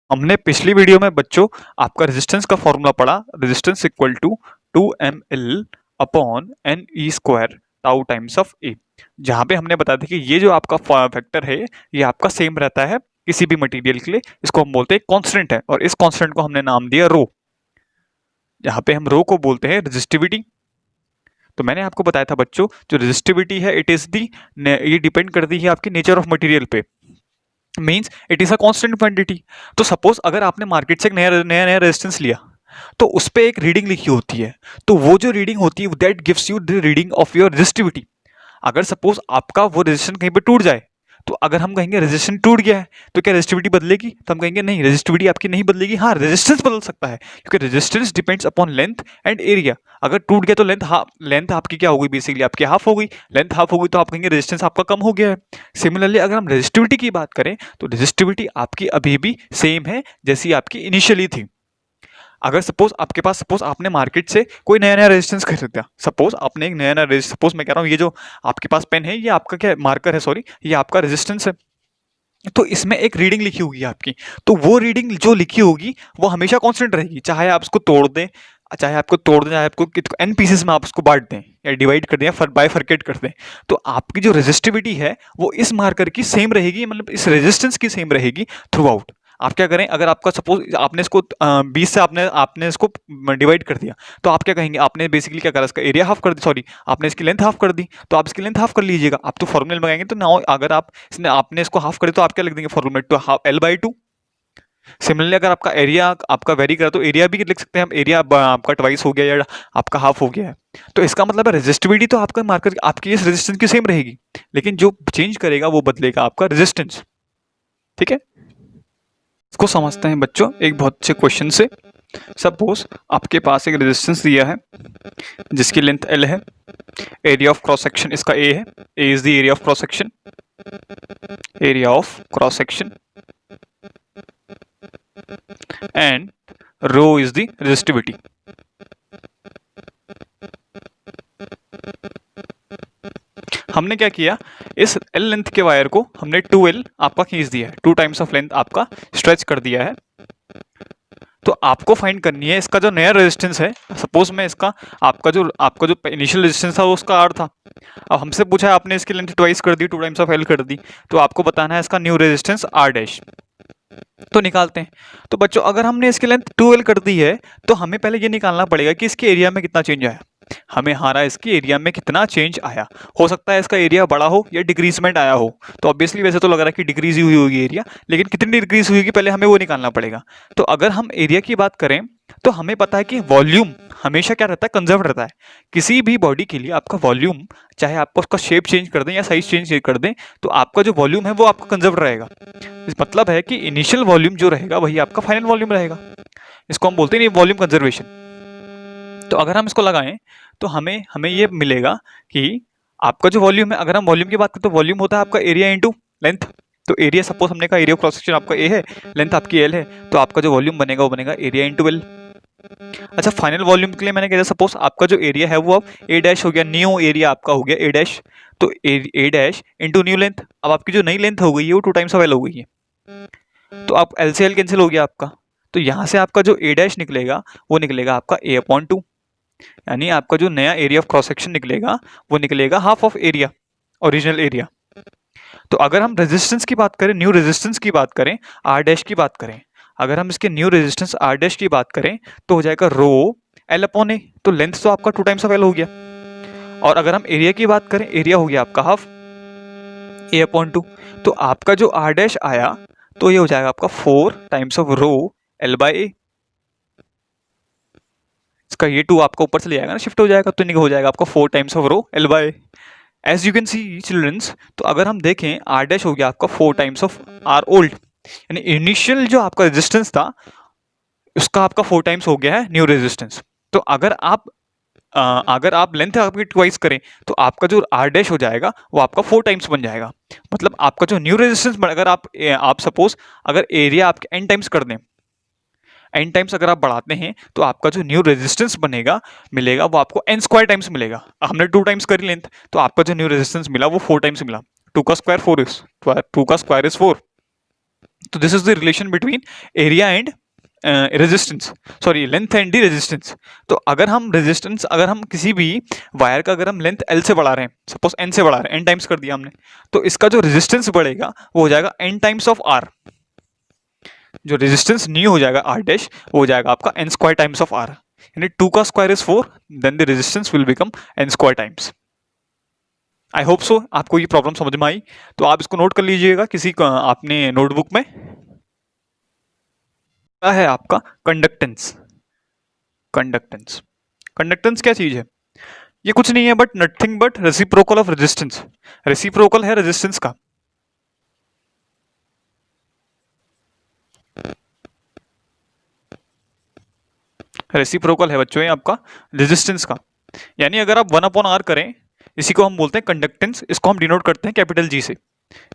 हमने पिछली वीडियो में बच्चों आपका रेजिस्टेंस का फॉर्मूला पढ़ा, resistance equal to 2ml upon N E square tau times of A, जहां पे हमने बताया था कि ये जो आपका फैक्टर है ये आपका सेम रहता है किसी भी मटेरियल के लिए। इसको हम बोलते हैं कांस्टेंट है, और इस कांस्टेंट को हमने नाम दिया रो, जहां पे हम रो को बोलते हैं रेजिस्टिविटी। तो मैंने आपको बताया था बच्चों, जो रेजिस्टिविटी है इट इज दी, ये डिपेंड करती है आपकी नेचर ऑफ मटेरियल पे, means it is a constant quantity. तो सपोज अगर आपने मार्केट से एक नया नया नया रेजिस्टेंस लिया, तो उस पर एक रीडिंग लिखी होती है, तो वो जो रीडिंग होती है that gives you the reading of your resistivity. अगर सपोज आपका वो रेजिस्टेंस कहीं पे टूट जाए, तो अगर हम कहेंगे रेजिस्टेंस टूट गया है तो क्या रेजिस्टिविटी बदलेगी, तो हम कहेंगे नहीं, रेजिस्टिविटी आपकी नहीं बदलेगी। हाँ, रेजिस्टेंस बदल सकता है, क्योंकि resistance depends upon length and area. अगर टूट गया तो लेंथ आपकी क्या हो गई, बेसिकली आपकी हाफ हो गई, लेंथ हाफ हो गई, तो आप कहेंगे रेजिस्टेंस आपका कम हो गया है। सिमिलरली अगर हम रेजिस्टिविटी की बात करें, तो रेजिस्टिविटी आपकी अभी भी सेम है जैसी आपकी इनिशियली थी। अगर सपोज आपके पास, सपोज आपने मार्केट से कोई नया नया रेजिस्टेंस खरीदा, सपोज आपने एक नया नया, सपोज मैं कह रहा हूँ ये जो आपके पास पेन है ये आपका क्या मार्कर है, सॉरी, ये आपका रेजिस्टेंस है। तो इसमें एक रीडिंग लिखी होगी आपकी, तो वो रीडिंग जो लिखी होगी वो हमेशा कांस्टेंट रहेगी, चाहे आप उसको तोड़ दें, चाहे आपको एन पीसेस में आप उसको बांट दें या डिवाइड कर दें या बाइफरकेट कर दें, तो आपकी जो रेजिस्टिविटी है वो इस मार्कर की सेम रहेगी, मतलब इस रेजिस्टेंस की सेम रहेगी थ्रू आउट। आप क्या करें, अगर आपका सपोज आपने इसको 20 से आपने इसको डिवाइड कर दिया, तो आप क्या कहेंगे, आपने बेसिकली क्या करा, इसका एरिया हाफ कर दी, सॉरी आपने इसकी लेंथ हाफ कर दी, तो आप इसकी लेंथ हाफ कर लीजिएगा। आप तो फॉर्मूले लगाएंगे, तो नाउ अगर आप आपने इसको हाफ कर दिया तो आप क्या लिख देंगे फॉर्मूले, टू हाफ L/2। सिमिलरली अगर आपका एरिया आपका वेरी करा, तो एरिया भी लिख सकते हैं हम, एरिया आपका ट्वाइस हो गया या आपका हाफ हो गया है। तो इसका मतलब है रेजिस्टिविटी तो आपका मार्कर आपकी इस रेजिस्टेंस की सेम रहेगी, लेकिन जो चेंज करेगा वो बदलेगा आपका रेजिस्टेंस। ठीक है, इसको समझते हैं बच्चों एक बहुत अच्छे क्वेश्चन से। सपोज आपके पास एक रेजिस्टेंस दिया है जिसकी लेंथ L है, एरिया ऑफ क्रॉस सेक्शन इसका A है, A is the area of cross section, area of cross section, and rho is the resistivity. हमने क्या किया, इस L लेंथ के वायर को हमने 2L आपका खींच दिया है, 2 टाइम्स ऑफ लेंथ आपका स्ट्रेच कर दिया है। तो आपको फाइंड करनी है इसका जो नया रेजिस्टेंस है। सपोज में इसका आपका जो इनिशियल रेजिस्टेंस था वो उसका R था, अब हमसे पूछा है आपने इसकी लेंथ ट्वाइस कर दी, 2 टाइम्स ऑफ L कर दी, तो आपको बताना है इसका न्यू रेजिस्टेंस R डैश। तो निकालते हैं। तो बच्चों अगर हमने इसकी लेंथ 2L कर दी है, तो हमें पहले ये निकालना पड़ेगा कि इसके एरिया में कितना चेंज आया, हमें हारा इसकी एरिया में कितना चेंज आया। हो सकता है इसका एरिया बड़ा हो या डिक्रीजमेंट आया हो, तो ऑब्वियसली वैसे तो लग रहा है कि डिक्रीज ही हुई होगी एरिया, लेकिन कितनी डिक्रीज हुई होगी पहले हमें वो निकालना पड़ेगा। तो अगर हम एरिया की बात करें, तो हमें पता है कि वॉल्यूम हमेशा क्या रहता है, कंजर्व रहता है। किसी भी बॉडी के लिए आपका वॉल्यूम, चाहे आप उसका शेप चेंज कर दें या साइज चेंज कर दें, तो आपका जो वॉल्यूम है वो आपका कंजर्व रहेगा। इस मतलब है कि इनिशियल वॉल्यूम जो रहेगा वही आपका फाइनल वॉल्यूम रहेगा। इसको हम बोलते हैं वॉल्यूम कंजर्वेशन। तो अगर हम इसको लगाएं तो हमें ये मिलेगा कि आपका जो वॉल्यूम है, अगर हम वॉल्यूम की बात करें तो वॉल्यूम होता है आपका एरिया इंटू लेंथ। तो एरिया, सपोज हमने कहा एरिया क्रॉस सेक्शन आपका A है, लेंथ आपकी L है, तो आपका जो वॉल्यूम बनेगा वो बनेगा एरिया इंटू L। अच्छा, फाइनल वॉल्यूम के लिए मैंने कहा सपोज आपका जो एरिया है वो अब A डैश हो गया, न्यू एरिया आपका हो गया A डैश, तो A dash into new length. अब आपकी जो नई लेंथ हो गई है वो 2 टाइम्स ऑफ L हो गई है, तो आप L से L कैंसिल हो गया आपका, तो यहाँ से आपका जो A डैश निकलेगा वो निकलेगा आपका A/2, यानी आपका जो नया एरिया ऑफ क्रॉस सेक्शन निकलेगा वो निकलेगा half of area, original area. तो अगर हम रेजिस्टेंस की बात करें, न्यू रेजिस्टेंस की बात करें, R डैश की बात करें, अगर हम इसके न्यू रेजिस्टेंस R डैश की बात करें तो हो जाएगा रो L/A। तो लेंथ तो आपका 2 टाइम्स ऑफ L हो गया, और अगर हम एरिया की बात करें, एरिया हो गया आपका हाफ A/2। तो आपका जो R डैश आया तो ये हो जाएगा आपका 4 टाइम्स ऑफ रो L/A। इसका ये 2 आपका ऊपर से ले जाएगा ना, शिफ्ट हो जाएगा, तो नहीं हो जाएगा आपका 4 times of rho L/A। As you can see childrens, तो अगर हम देखें R डैश हो गया आपका 4 टाइम्स ऑफ R ओल्ड, यानी इनिशियल जो आपका रेजिस्टेंस था उसका आपका 4 टाइम्स हो गया है न्यू रेजिस्टेंस। तो अगर आप लेंथ आपकी ट्वाइस करें तो आपका जो R डैश हो जाएगा वो आपका 4 टाइम्स बन जाएगा। मतलब आपका जो न्यू रेजिस्टेंस, अगर आप सपोज अगर एरिया आपके n टाइम्स कर दें, n टाइम्स अगर आप बढ़ाते हैं तो आपका जो न्यू रेजिस्टेंस मिलेगा वो आपको n² टाइम्स मिलेगा। हमने 2 टाइम्स करी लेंथ, तो आपका जो न्यू रेजिस्टेंस मिला वो 4 टाइम्स मिला। 2 का स्क्वायर 4 इज 4, तो this is the relation between area and resistance, sorry length and the resistance. तो अगर हम रेजिस्टेंस, अगर हम किसी भी वायर का अगर हम लेंथ एल से बढ़ा रहे हैं, सपोज एन से बढ़ा रहे हैं, एन टाइम्स कर दिया हमने, तो इसका जो रेजिस्टेंस बढ़ेगा वो हो जाएगा एन टाइम्स ऑफ आर। जो रेजिस्टेंस न्यू हो जाएगा आर डैश, वो हो जाएगा आपका N square times of R, यानी 2 का square is 4, then the resistance will become N square times. I hope so आपको ये प्रॉब्लम समझ में आई। तो आप इसको नोट कर लीजिएगा किसी आपने नोटबुक में। क्या है आपका कंडक्टेंस? कंडक्टेंस, कंडक्टेंस क्या चीज है? ये कुछ नहीं है but nothing but reciprocal of resistance. Reciprocal है रेजिस्टेंस का। रेसिप्रोकल है बच्चों ये आपका रेजिस्टेंस का, यानी अगर आप 1/r करें, इसी को हम बोलते हैं कंडक्टेंस, इसको हम डिनोट करते हैं कैपिटल जी से,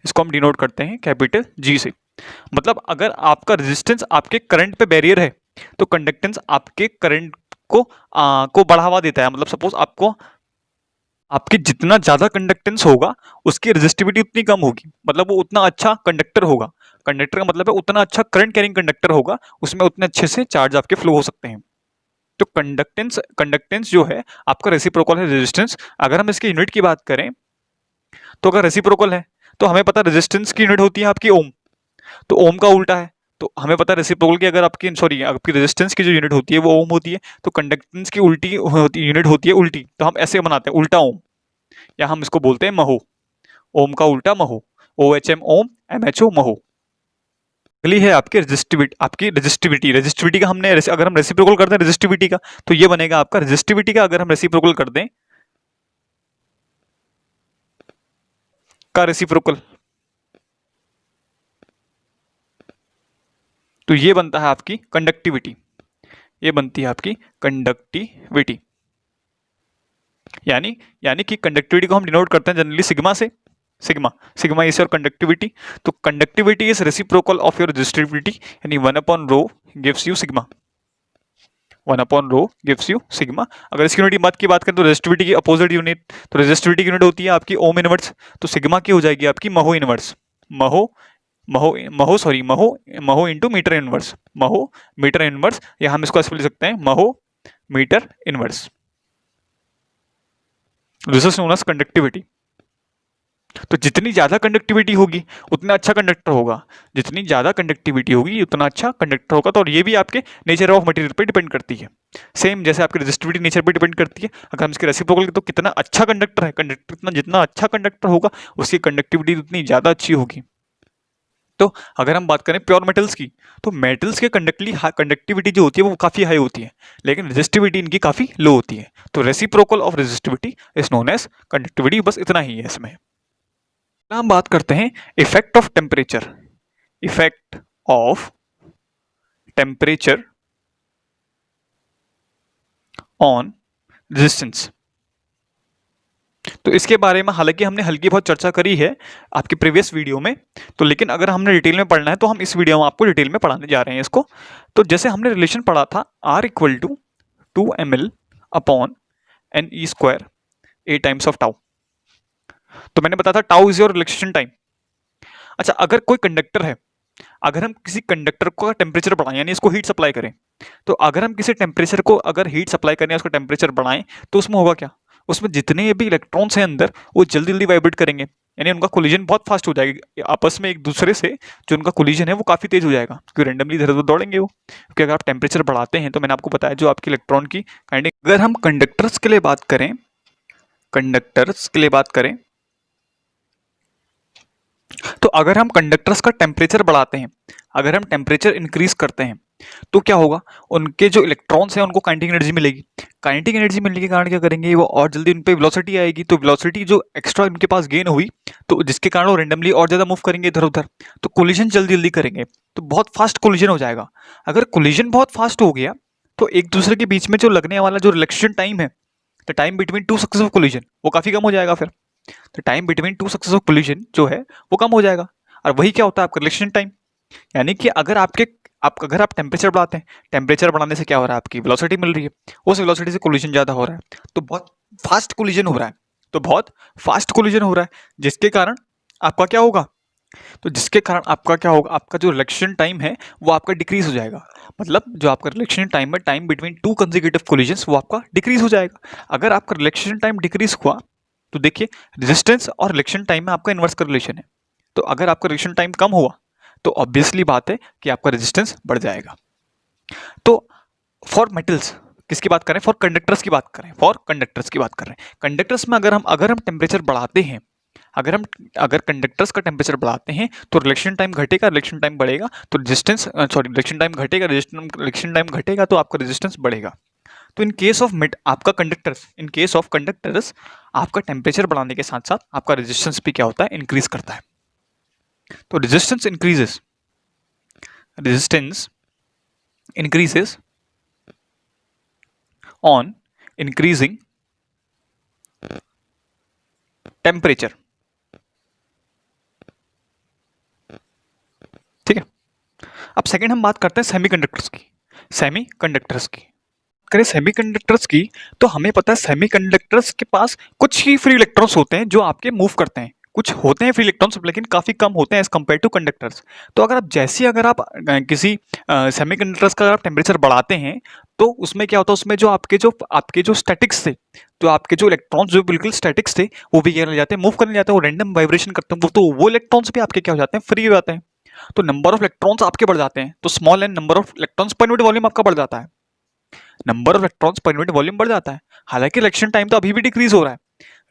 इसको हम डिनोट करते हैं कैपिटल जी से। मतलब अगर आपका रेजिस्टेंस आपके करंट पे बैरियर है, तो कंडक्टेंस आपके करंट को बढ़ावा देता है। मतलब सपोज आपको, आपके जितना ज्यादा कंडक्टेंस होगा उसकी रेजिस्टिविटी उतनी कम होगी, मतलब वो उतना अच्छा कंडक्टर होगा। कंडक्टर का मतलब है उतना अच्छा करंट कैरिंग कंडक्टर होगा, उसमें उतने अच्छे से चार्ज आपके फ्लो हो सकते हैं। तो कंडक्टेंस, कंडक्टेंस जो है आपका रेसिप्रोकल है रेजिस्टेंस। अगर हम इसकी यूनिट की बात करें, तो अगर रेसिप्रोकल है तो हमें पता रेजिस्टेंस की यूनिट होती है आपकी ओम, तो ओम का उल्टा है। तो हमें पता है रेसिप्रोकल की अगर आपकी, सॉरी, आपकी रेजिस्टेंस की जो यूनिट होती है वो ओम होती है, तो कंडक्टेंस की उल्टी यूनिट होती है उल्टी, तो हम ऐसे बनाते हैं उल्टा ओम, या हम इसको बोलते हैं महो। ओम का उल्टा महो, ओ एच एम ओम, एम एच ओ महो। अगली है आपकी रेजिस्टिविटी, आपकी रेजिस्टिविटी। रेजिस्टिविटी का हमने अगर हम रेसिप्रोकल करते हैं रेजिस्टिविटी का, तो ये बनेगा आपका रेजिस्टिविटी का, अगर हम रेसिप्रोकल कर दें का रेसिप्रोकल, तो ये बनता है आपकी कंडक्टिविटी, ये बनती है आपकी कंडक्टिविटी। यानी यानी कि कंडक्टिविटी को हम डिनोट करते हैं जनरली सिग्मा से, sigma, sigma is your conductivity. तो conductivity is reciprocal of your resistivity, यानी 1/ρ gives you sigma, 1/ρ gives you sigma. अगर इसकी यूनिट की बात करें तो रेजिस्टिविटी की अपोजिट यूनिट, तो रेजिस्टिविटी की यूनिट होती है आपकी ओम इनवर्स, तो सिग्मा की हो जाएगी आपकी mho inverse, mho, mho, mho, sorry, mho, mho into metre inverse, mho metre inverse, या हम इसको ऐसे लिख सकते हैं mho metre inverse. This is known as conductivity. तो जितनी ज्यादा कंडक्टिविटी होगी उतना अच्छा कंडक्टर होगा, जितनी ज्यादा कंडक्टिविटी होगी उतना अच्छा कंडक्टर होगा। तो और ये भी आपके नेचर ऑफ मटेरियल पे डिपेंड करती है, सेम जैसे आपकी रेजिस्टिविटी नेचर पे डिपेंड करती है। अगर हम इसके रेसिप्रोकल तो कितना अच्छा कंडक्टर है, कंडक्टर इतना, जितना अच्छा कंडक्टर होगा उसकी कंडक्टिविटी उतनी ज्यादा अच्छी होगी। तो अगर हम बात करें प्योर मेटल्स की, तो मेटल्स के कंडक्टिविटी जो होती है वो काफी हाई होती है, लेकिन रेजिस्टिविटी इनकी काफी लो होती है। तो reciprocal of resistivity is known as conductivity, बस इतना ही है इसमें। हम बात करते हैं effect of temperature, effect of temperature on resistance. तो इसके बारे में हालांकि हमने हल्की बहुत चर्चा करी है आपकी प्रीवियस वीडियो में, तो लेकिन अगर हमने डिटेल में पढ़ना है तो हम इस वीडियो में आपको डिटेल में पढ़ाने जा रहे हैं इसको। तो जैसे हमने रिलेशन पढ़ा था R equal to 2ml upon N E square A times of tau, तो मैंने बताया था tau is your relaxation time. अच्छा, अगर कोई कंडक्टर है, अगर हम किसी कंडक्टर को टेम्परेचर बढ़ाएं, यानी इसको हीट सप्लाई करें, तो अगर हम किसी टेम्परेचर को अगर हीट सप्लाई करें, उसका टेम्परेचर बढ़ाएं, तो उसमें होगा क्या, उसमें जितने भी इलेक्ट्रॉन्स हैं अंदर वो जल्दी जल्दी वाइब्रेट करेंगे, यानी उनका कोलिजन बहुत फास्ट हो जाएगा आपस में एक दूसरे से, जो उनका कोलिजन है वो काफी तेज हो जाएगा, क्योंकि रैंडमली इधर उधर दौड़ेंगे वो, क्योंकि अगर आप टेम्परेचर बढ़ाते हैं, तो मैंने आपको बताया जो आपकी इलेक्ट्रॉन की काइंडिंग। अगर हम कंडक्टर्स के लिए बात करें, कंडक्टर्स के लिए बात करें, तो अगर हम कंडक्टर्स का टेम्परेचर बढ़ाते हैं, अगर हम टेम्परेचर इंक्रीज करते हैं, तो क्या होगा, उनके जो इलेक्ट्रॉन्स हैं उनको काइनेटिक एनर्जी मिलेगी। काइनेटिक एनर्जी मिलने के कारण क्या करेंगे वो, और जल्दी उन पे वेलोसिटी आएगी, तो वेलोसिटी जो एक्स्ट्रा उनके पास गेन हुई, तो जिसके कारण वो रैंडमली और ज्यादा मूव करेंगे इधर उधर, तो कोलिजन जल्दी जल्दी करेंगे, तो बहुत फास्ट कोलिजन हो जाएगा। अगर कोलिजन बहुत फास्ट हो गया, तो एक दूसरे के बीच में जो लगने वाला जो रिलैक्सेशन टाइम है, the time between two successive collision, वो काफी कम हो जाएगा फिर। तो time between two successive collision जो है वो कम हो जाएगा, और वही क्या होता है आपका रिलैक्सेशन टाइम। यानी कि अगर अगर आप टेम्परेचर बढ़ाते हैं, टेम्परेचर बढ़ाने से क्या हो रहा है, आपकी वेलोसिटी मिल रही है, उस वेलोसिटी से कोलिजन ज्यादा हो रहा है, तो बहुत फास्ट कोलिजन हो रहा है, तो बहुत फास्ट कोलिजन हो रहा है, जिसके कारण आपका क्या होगा, तो जिसके कारण आपका क्या होगा, आपका जो रिलेक्शन टाइम है वो आपका डिक्रीज हो जाएगा। मतलब जो आपका रिलेक्शन टाइम है, time between two consecutive collisions, वो आपका डिक्रीज हो जाएगा। अगर आपका रिलेक्शन टाइम डिक्रीज हुआ तो देखिए रेजिस्टेंस और रिलेक्शन टाइम में आपका इन्वर्स का रिलेशन है। तो अगर आपका रिलेक्शन टाइम कम हुआ तो ऑब्वियसली बात है कि आपका रेजिस्टेंस बढ़ जाएगा। तो फॉर मेटल्स किसकी बात करें, फॉर कंडक्टर्स की बात करें, फॉर कंडक्टर्स की बात कर रहे हैं। कंडक्टर्स में अगर हम टेम्परेचर बढ़ाते हैं, अगर कंडक्टर्स का टेम्परेचर बढ़ाते हैं तो रिलेक्शन टाइम घटेगा, रिलेक्शन टाइम बढ़ेगा तो रेजिस्टेंस, सॉरी रिलेक्शन टाइम घटेगा, रिलेक्शन टाइम घटेगा तो आपका रेजिस्टेंस बढ़ेगा। तो इन केस ऑफ मिड आपका conductors, in case of conductors आपका टेम्परेचर बढ़ाने के साथ साथ आपका रेजिस्टेंस भी क्या होता है, इंक्रीज करता है। तो resistance increases, resistance increases on increasing temperature. ठीक है। अब सेकंड हम बात करते हैं सेमीकंडक्टर्स की। सेमीकंडक्टर्स की करें सेमीकंडक्टर्स की, तो हमें पता है सेमीकंडक्टर्स के पास कुछ ही फ्री इलेक्ट्रॉन्स होते हैं जो आपके मूव करते हैं। कुछ होते हैं फ्री इलेक्ट्रॉन्स लेकिन काफी कम होते हैं एज कम्पेयर टू कंडक्टर्स। तो अगर आप किसी सेमीकंडक्टर्स का अगर आप टेम्परेचर बढ़ाते हैं तो उसमें क्या होता है, उसमें जो आपके जो स्टैटिक्स थे, तो आपके जो इलेक्ट्रॉन्स जो बिल्कुल स्टैटिक्स थे वो भी क्या करने जाते हैं, मूव करने जाते हैं, वो रैंडम वाइब्रेशन करते हैं, वो इलेक्ट्रॉन्स भी आपके क्या हो जाते हैं, फ्री हो जाते हैं। तो नंबर ऑफ इलेक्ट्रॉन्स आपके बढ़ जाते हैं, तो small N number of electrons per unit volume आपका बढ़ जाता है, number of electrons per unit volume बढ़ जाता है। हालांकि रिलेक्शन टाइम तो अभी भी डिक्रीज हो रहा है,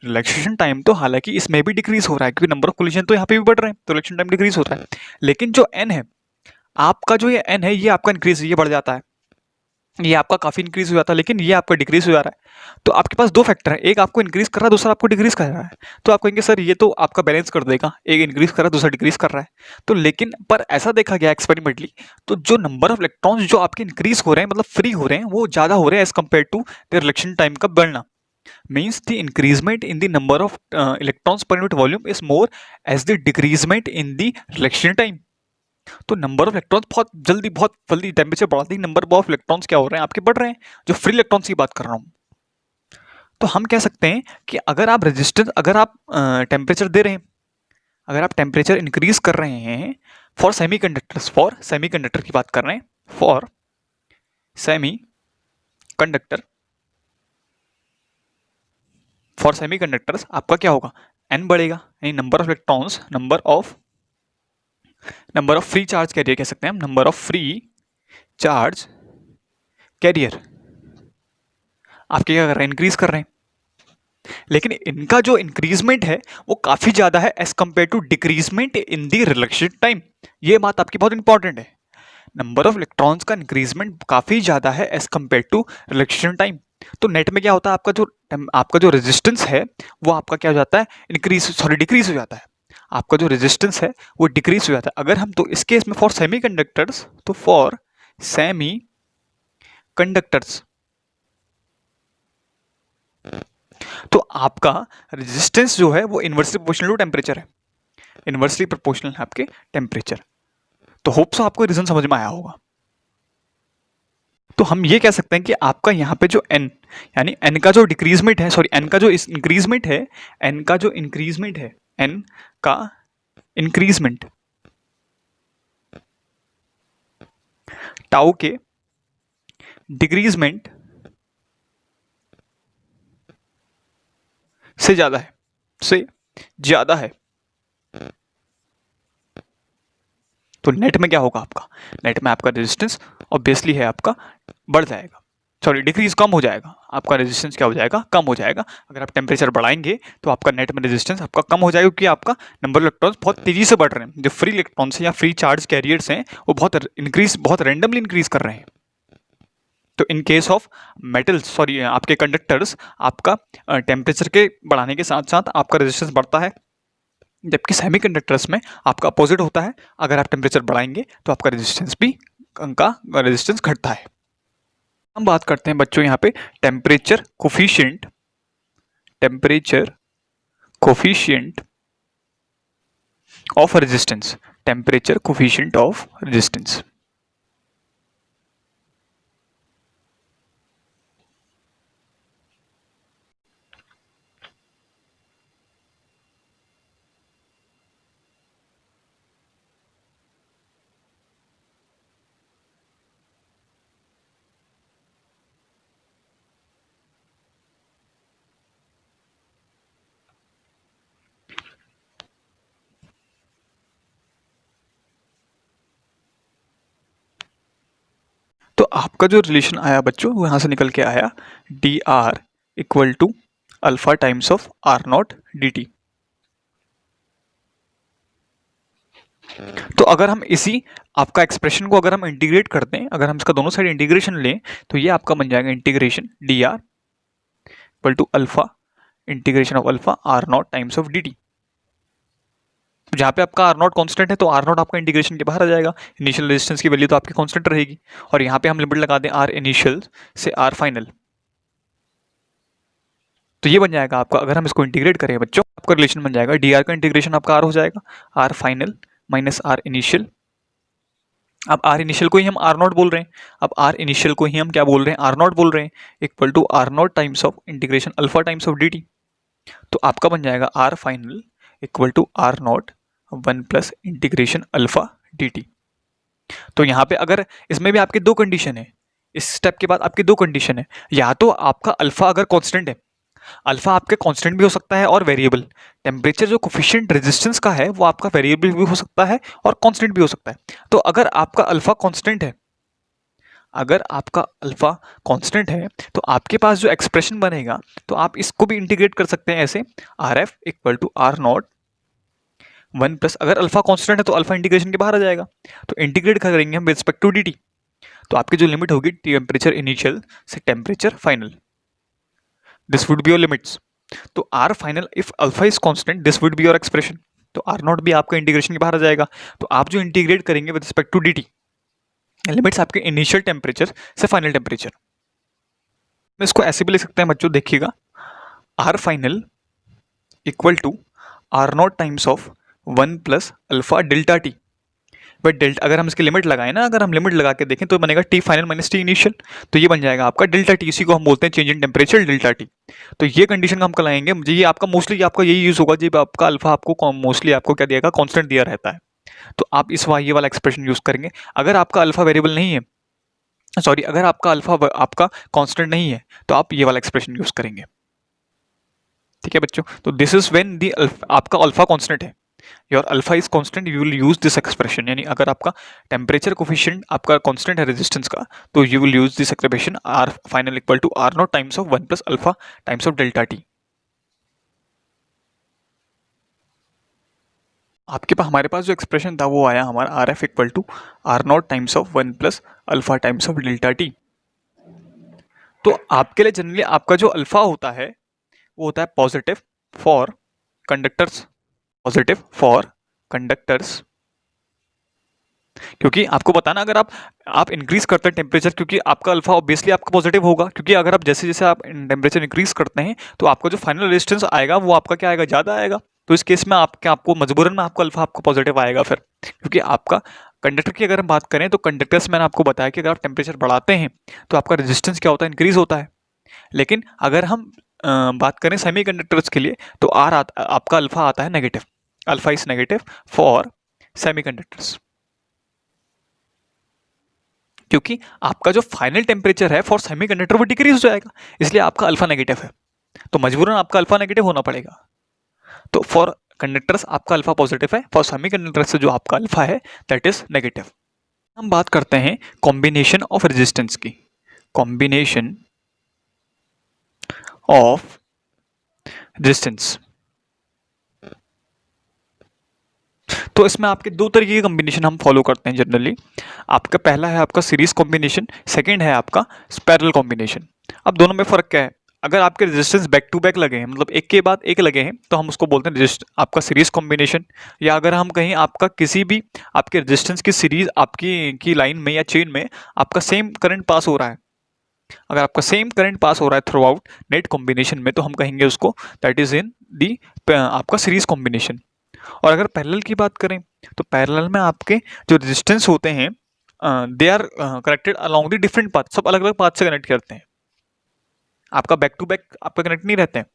रिलेक्शन टाइम तो हालांकि इसमें भी डिक्रीज हो रहा है क्योंकि नंबर ऑफ कोलिजन तो यहाँ पे भी बढ़ रहे हैं, तो रिलेक्शन टाइम डिक्रीज हो रहा है। लेकिन जो एन है आपका, जो ये एन है ये आपका इंक्रीज, ये बढ़ जाता है, ये आपका काफी इंक्रीज हो जाता है, लेकिन ये आपका डिक्रीज हो जा रहा है। तो आपके पास दो फैक्टर है, एक आपको इंक्रीज कर रहा है, दूसरा आपको डिक्रीज कर रहा है। तो आप कहेंगे सर ये तो आपका बैलेंस कर देगा, एक इंक्रीज कर रहा है दूसरा डिक्रीज कर रहा है। तो लेकिन पर ऐसा देखा गया एक्सपेरिमेंटली, तो जो नंबर ऑफ इलेक्ट्रॉन्स जो आपके इंक्रीज हो रहे हैं, मतलब फ्री हो रहे हैं, वो ज्यादा हो रहे हैं as compare to the relaxation time का बढ़ना। means the increasement in the number of electrons per unit volume is more as the decreasement in the reaction time। तो नंबर ऑफ इलेक्ट्रॉन्स बहुत जल्दी टेम्परेचर बढ़ाते ही नंबर ऑफ इलेक्ट्रॉन्स क्या हो रहे हैं, आपके बढ़ रहे हैं, जो फ्री इलेक्ट्रॉन्स की बात कर रहा हूँ। तो हम कह सकते हैं कि अगर आप टेम्परेचर दे रहे हैं, अगर आप टेम्परेचर इंक्रीज कर रहे हैं फॉर सेमीकंडक्टर की बात कर रहे हैं, for semi conductor, for semiconductors आपका क्या होगा, एन बढ़ेगा, यानी number of electrons, number of free charge carrier कह सकते हैं हम, number of free charge carrier आपके क्या कर रहे हैं, इंक्रीज कर रहे हैं। लेकिन इनका जो इंक्रीजमेंट है वो काफी ज्यादा है as compare to decreasement in the relaxation time. ये बात आपकी बहुत इंपॉर्टेंट है, नंबर ऑफ इलेक्ट्रॉन्स का इंक्रीजमेंट काफी ज्यादा है as compare to relaxation time. तो नेट में क्या होता है, आपका जो रेजिस्टेंस है वो आपका क्या हो जाता है, डिक्रीज हो जाता है। आपका जो रेजिस्टेंस है वो डिक्रीज हो जाता है। अगर हम तो इस केस में फॉर सेमी कंडक्टर्स, तो फॉर सेमी कंडक्टर्स तो आपका रेजिस्टेंस जो है वो इनवर्सली प्रोपोर्शनल टू टेम्परेचर है, इनवर्सली प्रोपोर्शनल है आपके टेम्परेचर। तो होप सो आपको रीजन समझ में आया होगा। तो हम ये कह सकते हैं कि आपका यहाँ पे जो n, यानी n का जो डिक्रीजमेंट है, सॉरी n का जो इंक्रीजमेंट है, n का जो इंक्रीजमेंट है, n का इंक्रीजमेंट टाउ के डिक्रीजमेंट से ज्यादा है, से ज्यादा है। तो नेट में क्या होगा आपका, नेट में आपका रेजिस्टेंस ऑब्वियसली है आपका बढ़ जाएगा, सॉरी डिक्रीज कम हो जाएगा, आपका रेजिस्टेंस क्या हो जाएगा, कम हो जाएगा। अगर आप टेम्परेचर बढ़ाएंगे तो आपका नेट में रेजिस्टेंस आपका कम हो जाएगा, क्योंकि आपका नंबर ऑफ इलेक्ट्रॉन्स बहुत तेजी से बढ़ रहे हैं, जो फ्री इलेक्ट्रॉन्स हैं या फ्री चार्ज कैरियर्स हैं वो बहुत रैंडमली इंक्रीज कर रहे हैं। तो in case of metals, sorry आपके कंडक्टर्स, आपका टेम्परेचर के बढ़ाने के साथ साथ आपका रेजिस्टेंस बढ़ता है, जबकि सेमीकंडक्टर्स में आपका अपोजिट होता है, अगर आप टेम्परेचर बढ़ाएंगे तो आपका रेजिस्टेंस घटता है। हम बात करते हैं बच्चों यहाँ पे temperature coefficient of resistance, temperature coefficient of resistance. तो आपका जो रिलेशन आया बच्चों वो यहाँ से निकल के आया D R equal to alpha times of R not D T. तो अगर हम इसी आपका एक्सप्रेशन को अगर हम इंटीग्रेट करते हैं, अगर हम इसका दोनों साइड इंटीग्रेशन लें तो ये आपका बन जाएगा integration D R equal to alpha integration of alpha R not times of D T. जहाँ पे आपका आर नॉट कॉन्स्टेंट है तो आर नॉट आपका इंटीग्रेशन के बाहर आ जाएगा, इनिशियल रेजिस्टेंस की वैल्यू तो आपकी कॉन्स्टेंट रहेगी, और यहाँ पे हम लिमिट लगा दें आर इनिशियल से आर फाइनल, तो ये बन जाएगा आपका, अगर हम इसको इंटीग्रेट करें बच्चों, आपका रिलेशन बन जाएगा डी आर का इंटीग्रेशन आपका आर हो जाएगा R final minus R initial. अब आर इनिशियल को ही हम आर नॉट बोल रहे हैं, अब आर इनिशियल को ही हम क्या बोल रहे हैं, आर नॉट बोल रहे हैं, equal to R not times of integration alpha times of D T. तो आपका बन जाएगा R final equal to R not 1 plus integration alpha D T. तो यहाँ पे अगर इसमें भी आपके दो कंडीशन है, इस स्टेप के बाद आपकी दो कंडीशन है, या तो आपका अल्फा अगर कांस्टेंट है, अल्फा आपके कांस्टेंट भी हो सकता है और वेरिएबल, टेम्परेचर जो कोफिशिएंट रेजिस्टेंस का है वो आपका वेरिएबल भी हो सकता है और कांस्टेंट भी हो सकता है। तो अगर आपका अल्फा कांस्टेंट है, अगर आपका अल्फा कांस्टेंट है तो आपके पास जो एक्सप्रेशन बनेगा तो आप इसको भी इंटीग्रेट कर सकते हैं ऐसे, R F equal to R not 1 plus, अगर अल्फा कांस्टेंट है तो अल्फा इंटीग्रेशन के बाहर आ जाएगा, तो इंटीग्रेट करेंगे हम with respect to D T, तो आपकी जो लिमिट होगी टेम्परेचर इनिशियल से temperature final, this would be your limits. तो R final if alpha is constant this would be your expression, तो आर नॉट भी आपका इंटीग्रेशन के बाहर आ जाएगा, तो आप जो इंटीग्रेट करेंगे with respect to D T, limits आपके इनिशियल टेम्परेचर से फाइनल टेम्परेचर। इसको ऐसे भी लिख सकते हैं बच्चों, देखिएगा R final equal to R not times of 1 plus alpha delta T. But delta अगर हम इसकी लिमिट लगाएं ना, अगर हम लिमिट लगा के देखें तो बनेगा T final minus T initial, तो ये बन जाएगा आपका डेल्टा टी, इसी को हम बोलते हैं change in temperature delta T. तो ये कंडीशन हम लगाएंगे, मुझे ये आपका मोस्टली आपका यही यूज होगा जब आपका अल्फा आपको मोस्टली आपको क्या दिया कांस्टेंट दिया रहता है, तो आप इस ये वाला एक्सप्रेशन यूज करेंगे। अगर आपका अल्फा वेरिएबल नहीं है, सॉरी अगर आपका अल्फा आपका कांस्टेंट नहीं है तो आप ये वाला एक्सप्रेशन यूज करेंगे, ठीक है बच्चों। तो दिस इज व्हेन दी आपका अल्फा कांस्टेंट है, your alpha is constant, you will use this expression, यानी अगर आपका टेम्परेचर कोफिशिएंट आपका कांस्टेंट है रेजिस्टेंस का तो you will use this expression R final equal to R not times of 1 plus alpha times of delta T. आपके पास हमारे पास जो एक्सप्रेशन था वो आया हमारा R F equal to R not times of 1 plus alpha times of delta T. तो आपके लिए जनरली आपका जो अल्फा होता है वो होता है positive for conductors, positive for conductors, क्योंकि आपको बताना अगर आप इंक्रीज करते हैं टेम्परेचर, क्योंकि आपका अल्फा ऑब्वियसली आपका पॉजिटिव होगा, क्योंकि अगर आप जैसे जैसे आप टेम्परेचर इंक्रीज करते हैं तो आपका जो फाइनल रेजिस्टेंस आएगा वो आपका क्या आएगा, ज़्यादा आएगा। तो इस केस में आपको मजबूरन में आपका अल्फा आपको पॉजिटिव आएगा फिर, क्योंकि आपका कंडक्टर की अगर हम बात करें तो कंडक्टर्स मैंने आपको बताया कि अगर आप टेम्परेचर बढ़ाते हैं तो आपका रेजिस्टेंस क्या होता है, इंक्रीज होता है। लेकिन अगर हम बात करें सेमी कंडक्टर्स के लिए तो आपका अल्फा आता है negative, alpha is negative for semi conductors, क्योंकि आपका जो फाइनल टेम्परेचर है फॉर सेमी कंडक्टर वो डिक्रीज हो जाएगा, इसलिए आपका अल्फा नेगेटिव है, तो मजबूरन आपका अल्फा नेगेटिव होना पड़ेगा। तो फॉर कंडक्टर्स आपका अल्फा पॉजिटिव है, फॉर सेमी कंडक्टर्स से जो आपका अल्फा है दैट इज नेगेटिव। हम बात करते हैं कॉम्बिनेशन ऑफ रेजिस्टेंस की, कॉम्बिनेशन ऑफ रेजिस्टेंस। तो इसमें आपके दो तरीके के कॉम्बिनेशन हम फॉलो करते हैं जनरली। आपका पहला है आपका सीरीज कॉम्बिनेशन, सेकंड है आपका पैरेलल कॉम्बिनेशन। अब दोनों में फर्क क्या है, अगर आपके रेजिस्टेंस बैक टू बैक लगे हैं, मतलब एक के बाद एक लगे हैं, तो हम उसको बोलते हैं आपका सीरीज कॉम्बिनेशन। या अगर हम कहीं आपका किसी भी आपके रेजिस्टेंस की सीरीज आपकी लाइन में या चेन में आपका सेम करंट पास हो रहा है, अगर आपका सेम करंट पास हो रहा है थ्रू आउट नेट कॉम्बिनेशन में, तो हम कहेंगे उसको दैट इज इन दी आपका सीरीज कॉम्बिनेशन। और अगर पैरेलल की बात करें तो पैरेलल में आपके जो रेजिस्टेंस होते हैं they are connected along the different path, सब अलग अलग पाथ से कनेक्ट करते हैं, आपका बैक टू बैक आपका कनेक्ट नहीं रहते हैं,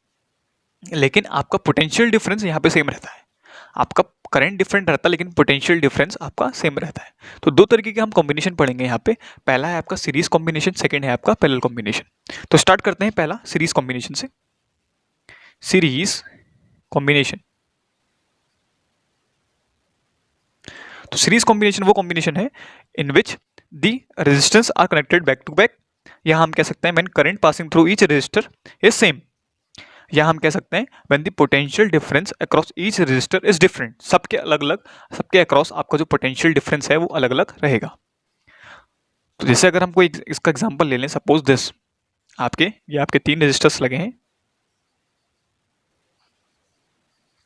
लेकिन आपका पोटेंशियल डिफरेंस यहाँ पे सेम रहता है। आपका करंट डिफरेंट रहता है लेकिन पोटेंशियल डिफरेंस आपका सेम रहता है। तो दो तरीके के हम कॉम्बिनेशन पढ़ेंगे यहाँ पे, पहला है आपका सीरीज कॉम्बिनेशन, सेकंड है आपका पैरेलल कॉम्बिनेशन। तो स्टार्ट करते हैं पहला सीरीज कॉम्बिनेशन से। सीरीज कॉम्बिनेशन, तो सीरीज कॉम्बिनेशन वो कॉम्बिनेशन है in which the resistance are connected back to back, या हम कह सकते हैं when current passing through each resistor is same, या हम कह सकते हैं when the potential difference across each resistor is different, सबके अलग अलग, सबके अक्रॉस आपका जो पोटेंशियल डिफरेंस है वो अलग अलग रहेगा। तो जैसे अगर हम कोई इसका एग्जांपल ले लें, सपोज दिस ये आपके 3 रेजिस्टर्स लगे हैं,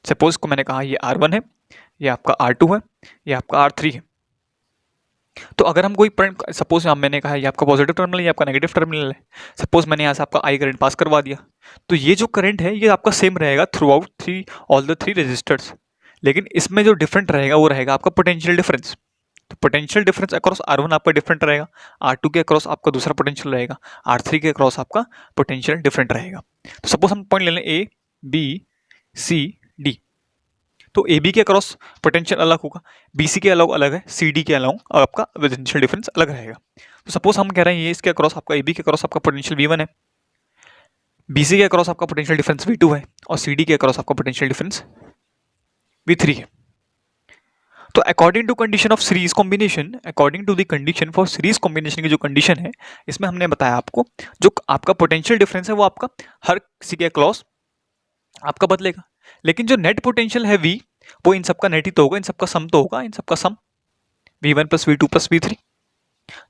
सपोज को मैंने कहा ये R1 है, ये आपका R2 है, ये आपका R3 है। तो अगर हम कोई सपोज मैंने कहा ये आपका पॉजिटिव टर्मिनल, ये आपका नेगेटिव टर्मिनल है, सपोज मैंने यहाँ से आपका I करंट पास करवा दिया, तो ये जो करंट है ये आपका सेम रहेगा throughout all the 3 resistors, लेकिन इसमें जो डिफरेंट रहेगा वो रहेगा आपका पोटेंशियल डिफरेंस। तो पोटेंशियल डिफरेंस अक्रॉस R1 आपका डिफरेंट रहेगा, R2 के अक्रॉस आपका दूसरा पोटेंशियल रहेगा, R3 के अक्रॉस आपका पोटेंशियल डिफरेंट रहेगा। तो सपोज हम पॉइंट ले लें A, B, C, D, तो ए बी के अक्रॉस पोटेंशियल अलग होगा, बी सी के अलग अलग है, सी डी के अलग आपका पोटेंशियल डिफरेंस अलग रहेगा। तो सपोज हम कह रहे हैं ये इसके अक्रॉस आपका ए बी के अक्रॉस आपका पोटेंशियल V1 है, बी सी के अक्रॉस आपका पोटेंशियल डिफरेंस V2 है, और सी डी के अक्रॉस आपका पोटेंशियल डिफरेंस V3 है। तो according to condition of series combination, according to the condition for series combination की जो कंडीशन है, इसमें हमने बताया आपको जो आपका पोटेंशियल डिफरेंस है वो आपका हर किसी के अक्रॉस आपका बदलेगा, लेकिन जो नेट पोटेंशियल है V, वो इन सबका नेट ही तो होगा, इन सबका सम तो होगा, इन सबका सम V1 plus V2 plus V3,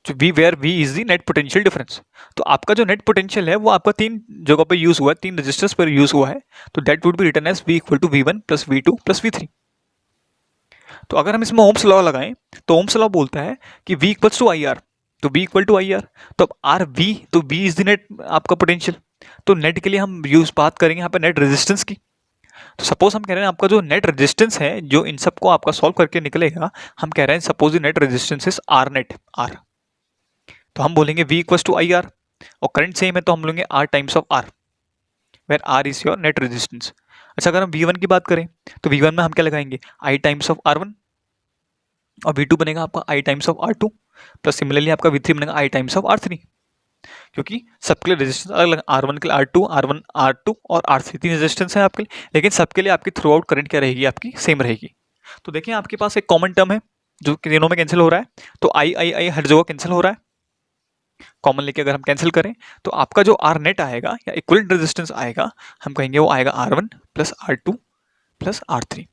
जो V where V is the net potential difference. तो आपका जो नेट पोटेंशियल है वो आपका 3 जगह पे यूज हुआ है, 3 रजिस्टर्स पर यूज हुआ है, तो that would be written as V equal to V1 plus V2 plus V3। तो अगर हम इसमें ओम्स लॉ लगाएं तो ओम्स लॉ बोलता है कि V इक्वल्स टू IR, तो V इक्वल टू IR, तो अब R V, तो V इज द नेट आपका पोटेंशियल, तो नेट के लिए हम यूज बात करेंगे यहाँ पे नेट रेजिस्टेंस की। तो सपोज हम कह रहे हैं आपका जो नेट रेजिस्टेंस है जो इन सबको आपका सॉल्व करके निकलेगा, हम कह रहे हैं suppose the net resistance is R net R, तो हम बोलेंगे V इक्वल्स टू IR, और करंट सेम है तो हम बोलेंगे R times of R, where R is your net resistance. अच्छा, अगर हम V1 की बात करें तो V1 में हम क्या लगाएंगे I टाइम्स ऑफ R1, और V2 बनेगा आपका I times of R2, plus similarly आपका V3 बनेगा I टाइम्स ऑफ R3, क्योंकि सबके लिए रेजिस्टेंस अलग अलग, R1 के लिए R2, R1 R2 और R3 3 रेजिस्टेंस है आपके लिए, लेकिन सबके लिए आपकी थ्रू आउट करंट क्या रहेगी, आपकी सेम रहेगी। तो देखिए आपके पास एक कॉमन टर्म है जो तीनों में कैंसिल हो रहा है, तो I हर जगह कैंसिल हो रहा है, कॉमन लेके अगर हम कैंसिल करें तो आपका जो R नेट आएगा या इक्विवेलेंट रेजिस्टेंस आएगा, हम कहेंगे वो आएगा R1 plus R2 plus R3।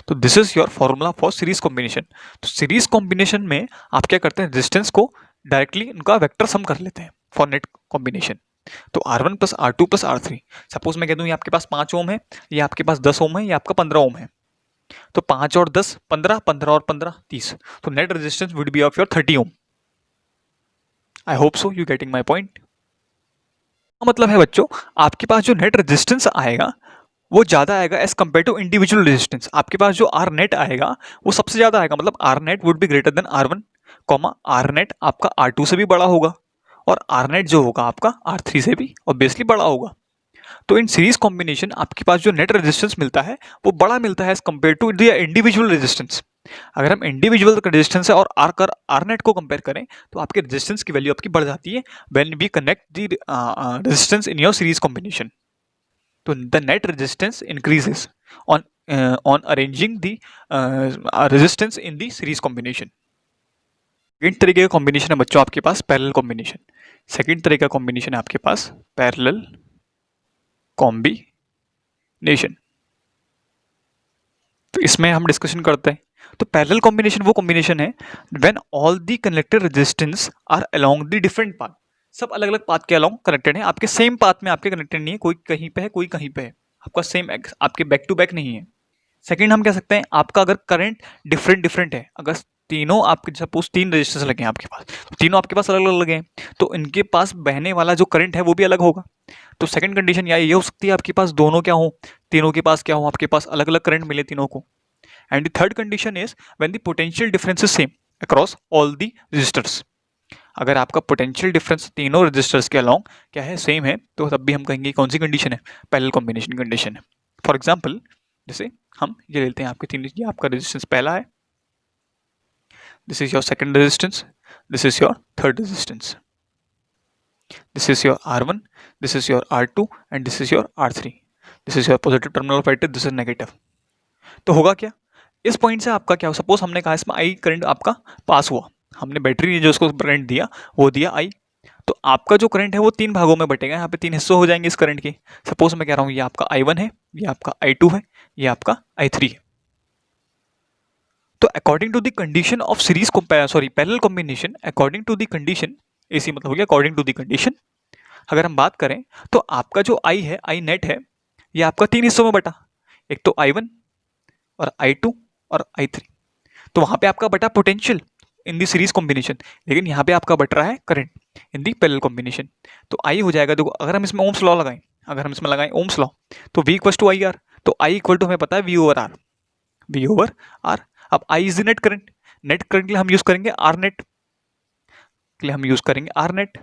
तो this is your formula for series combination. तो सीरीज कॉम्बिनेशन में आप क्या करते हैं, रेजिस्टेंस को डायरेक्टली उनका वेक्टर सम कर लेते हैं फॉर नेट कॉम्बिनेशन। तो R1 plus R2 plus R3, suppose मैं कह दूं ये आपके पास 5 ओम है, ये आपके पास 10 ओम है, ये आपका 15 ओम है, तो 5 और 10 15, 15 और 15 30, तो net resistance would be of your 30 ohm. I hope so you getting my point. मतलब है बच्चों, आपके पास जो नेट रेजिस्टेंस आएगा वो ज्यादा आएगा as compare to individual resistance. आपके पास जो R नेट आएगा वो सबसे ज्यादा आएगा, मतलब R net would be greater than R1, R net आपका R2 से भी बड़ा होगा, और R नेट जो होगा आपका R3 से भी ऑब्वियसली बड़ा होगा। तो इन सीरीज कॉम्बिनेशन आपके पास जो नेट रेजिस्टेंस मिलता है वो बड़ा मिलता है as compare to the individual resistance. अगर हम इंडिविजुअल रेजिस्टेंस है और R नेट को कंपेयर करें तो आपके रेजिस्टेंस की वैल्यू आपकी बढ़ जाती है when we connect the resistance in your series combination. तो the net resistance increases on arranging the resistance in the series combination। Second तरीके का कॉम्बिनेशन है बच्चों आपके पास पैरेलल कॉम्बिनेशन। सेकेंड तरीके का कॉम्बिनेशन है आपके पास पैरेलल कॉम्बिनेशन। तो इसमें हम डिस्कशन करते हैं। तो पैरेलल कॉम्बिनेशन वो कॉम्बिनेशन है when all the connected resistance R along the different path, सब अलग अलग पाथ के अलोंग कनेक्टेड है, आपके सेम पाथ में आपके कनेक्टेड नहीं है, कोई कहीं पे है कोई कहीं पे है, आपका सेम आपके बैक टू बैक नहीं है। सेकंड हम कह सकते हैं आपका अगर करंट डिफरेंट है, अगर तीनों आपके सपोज 3 रजिस्टर्स लगे हैं आपके पास, तो तीनों आपके पास अलग अलग लगे हैं, तो इनके पास बहने वाला जो करंट है वो भी अलग होगा। तो सेकंड कंडीशन ये हो सकती है आपके पास दोनों क्या हो, तीनों के पास क्या हो, आपके पास अलग अलग करंट मिले तीनों को। And the third condition is when the potential difference is same across all the resistors. अगर आपका पोटेंशियल डिफरेंस तीनों रजिस्टर्स के अलोंग क्या है, सेम है, तो तब भी हम कहेंगे कौन सी कंडीशन है, पैरेलल कॉम्बिनेशन कंडीशन है। फॉर एग्जांपल जैसे हम ये लेते हैं आपके 3, ये आपका रेजिस्टेंस पहला है, this is your second resistance, this is your third resistance, this is your R1, this is your R2 and this is your R3, this is your positive terminal of item, this is negative. तो होगा क्या, इस point से आपका क्या हो, suppose हमने कहा इसमें I करंट आपका पास हुआ, हमने बैटरी ने जो उसको करंट दिया वो दिया आई। तो आपका जो करंट है वो 3 भागों में बटेगा, यहाँ पे 3 हिस्से हो जाएंगे इस करंट के। सपोज मैं कह रहा हूँ ये आपका I1 है, ये आपका I2 है, ये आपका I3 है। तो according to the condition of series parallel combination, according to the condition, AC मतलब हो गया अकॉर्डिंग टू द कंडीशन, अगर हम बात करें तो आपका जो I है, I नेट है, ये आपका 3 हिस्सों में बटा, एक तो I1 और I2 और I3। तो वहां पे आपका बटा potential in the series combination, लेकिन यहाँ पे आपका बट रहा है current in the parallel combination. तो आई हो जाएगा, देखो अगर हम इसमें ओम्स लॉ लगाएं, अगर हम इसमें लगाएं ओम्स लॉ, तो V equal to I R, तो I इक्वल टू हमें पता है V over R, V over R. अब I is the net current, net current के लिए हम यूज करेंगे आर नेट, के लिए हम यूज करेंगे आर नेट,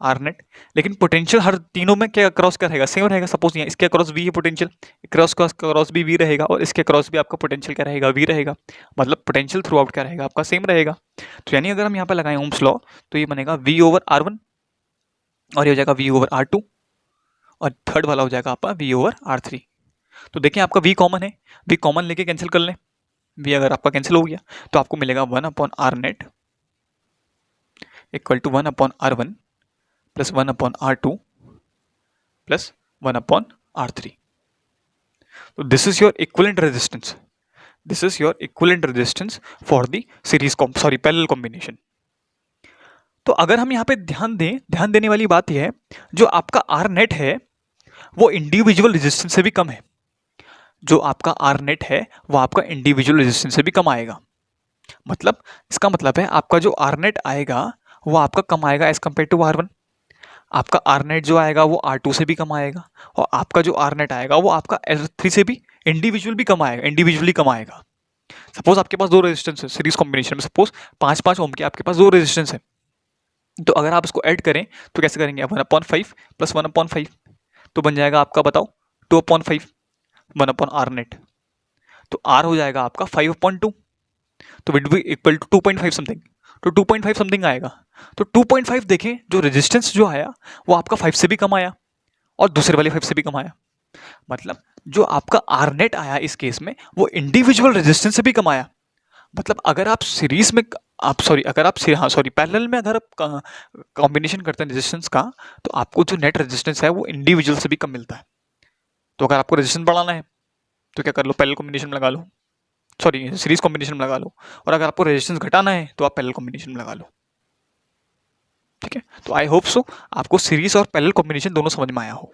आर नेट। लेकिन पोटेंशियल हर तीनों में क्या क्रॉस क्या रहेगा, सेम रहेगा। सपोज यहाँ इसके क्रॉस वी है पोटेंशियल, क्रॉस क्रॉस क्रॉस भी वी रहेगा, और इसके क्रॉस भी आपका पोटेंशियल क्या रहेगा, वी रहेगा। मतलब पोटेंशियल थ्रू आउट क्या रहेगा आपका, सेम रहेगा। तो यानी अगर हम यहाँ पे लगाएं ओम्स लॉ, तो ये बनेगा वी ओवर आर वन, और ये हो जाएगा वी ओवर आर टू, और थर्ड वाला हो जाएगा आपका वी ओवर आर थ्री। तो देखिए आपका वी कॉमन है, वी कॉमन लेके कैंसिल कर लें, वी अगर आपका कैंसिल हो गया तो आपको मिलेगा 1/r net equal to 1/r1 plus 1/r2 plus 1/r3। तो this is your equivalent resistance, this is your equivalent resistance for the series parallel combination. तो अगर हम यहाँ पे ध्यान दें, ध्यान देने वाली बात यह है, जो आपका आर नेट है वो इंडिविजुअल रेजिस्टेंस से भी कम है, जो आपका आर नेट है वो आपका इंडिविजुअल रेजिस्टेंस से भी कम आएगा। मतलब इसका मतलब है आपका जो आर नेट आएगा वो आपका कम आएगा as compare to R one. आपका आर नेट जो आएगा वो आर टू से भी कम आएगा, और आपका जो आर नेट आएगा वो आपका एल थ्री से भी इंडिविजुअली कम आएगा। सपोज आपके पास दो रेजिस्टेंस है सीरीज कॉम्बिनेशन में, सपोज 5-5 ओम के आपके पास दो रेजिस्टेंस है, तो अगर आप इसको ऐड करें तो कैसे करेंगे, 1/5 प्लस 1/5, तो बन जाएगा आपका बताओ 2/5, 1/r नेट, तो r हो जाएगा आपका 5/2, तो it be equal to 2.5 something, तो 2.5 समथिंग आएगा। तो 2.5 देखें, जो रेजिस्टेंस जो आया वो आपका 5 से भी कम आया, और दूसरे वाले 5 से भी कम आया। मतलब जो आपका आर नेट आया इस केस में वो इंडिविजुअल रेजिस्टेंस से भी कम आया। मतलब अगर आप सीरीज में पैरेलल में अगर आप कॉम्बिनेशन करते हैं रेजिस्टेंस का, तो आपको जो नेट रेजिस्टेंस है वो इंडिविजुअल से भी कम मिलता है। तो अगर आपको रेजिस्टेंस बढ़ाना है तो क्या कर लो, पैरेलल कॉम्बिनेशन में लगा लो, सीरीज कॉम्बिनेशन में लगा लो, और अगर आपको रेजिस्टेंस घटाना है तो आप पैरेलल कॉम्बिनेशन में लगा लो। ठीक है, तो आई होप सो आपको सीरीज और पैरेलल कॉम्बिनेशन दोनों समझ में आया हो।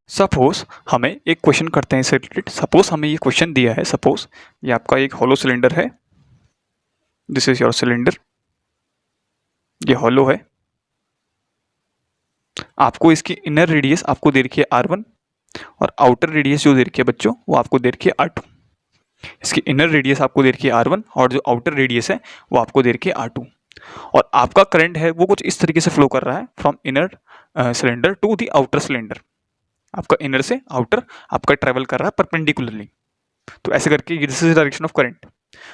सपोज हमें एक क्वेश्चन करते हैं इससे रिलेटेड। सपोज हमें ये क्वेश्चन दिया है, सपोज ये आपका एक हॉलो सिलेंडर है, दिस इज योर सिलेंडर, ये हॉलो है, आपको इसकी इनर रेडियस आपको दे रखी है R1, और आउटर रेडियस जो दे रखी है बच्चों वो आपको दे रखी है R2। इसकी इनर रेडियस आपको दे रखी है R1, और जो आउटर रेडियस है वो आपको दे रखी है R2, और आपका करंट है वो कुछ इस तरीके से फ्लो कर रहा है from inner cylinder to the outer cylinder. आपका इनर से आउटर आपका ट्रेवल कर रहा है परपेंडिकुलरली। तो ऐसे करके this is direction of current,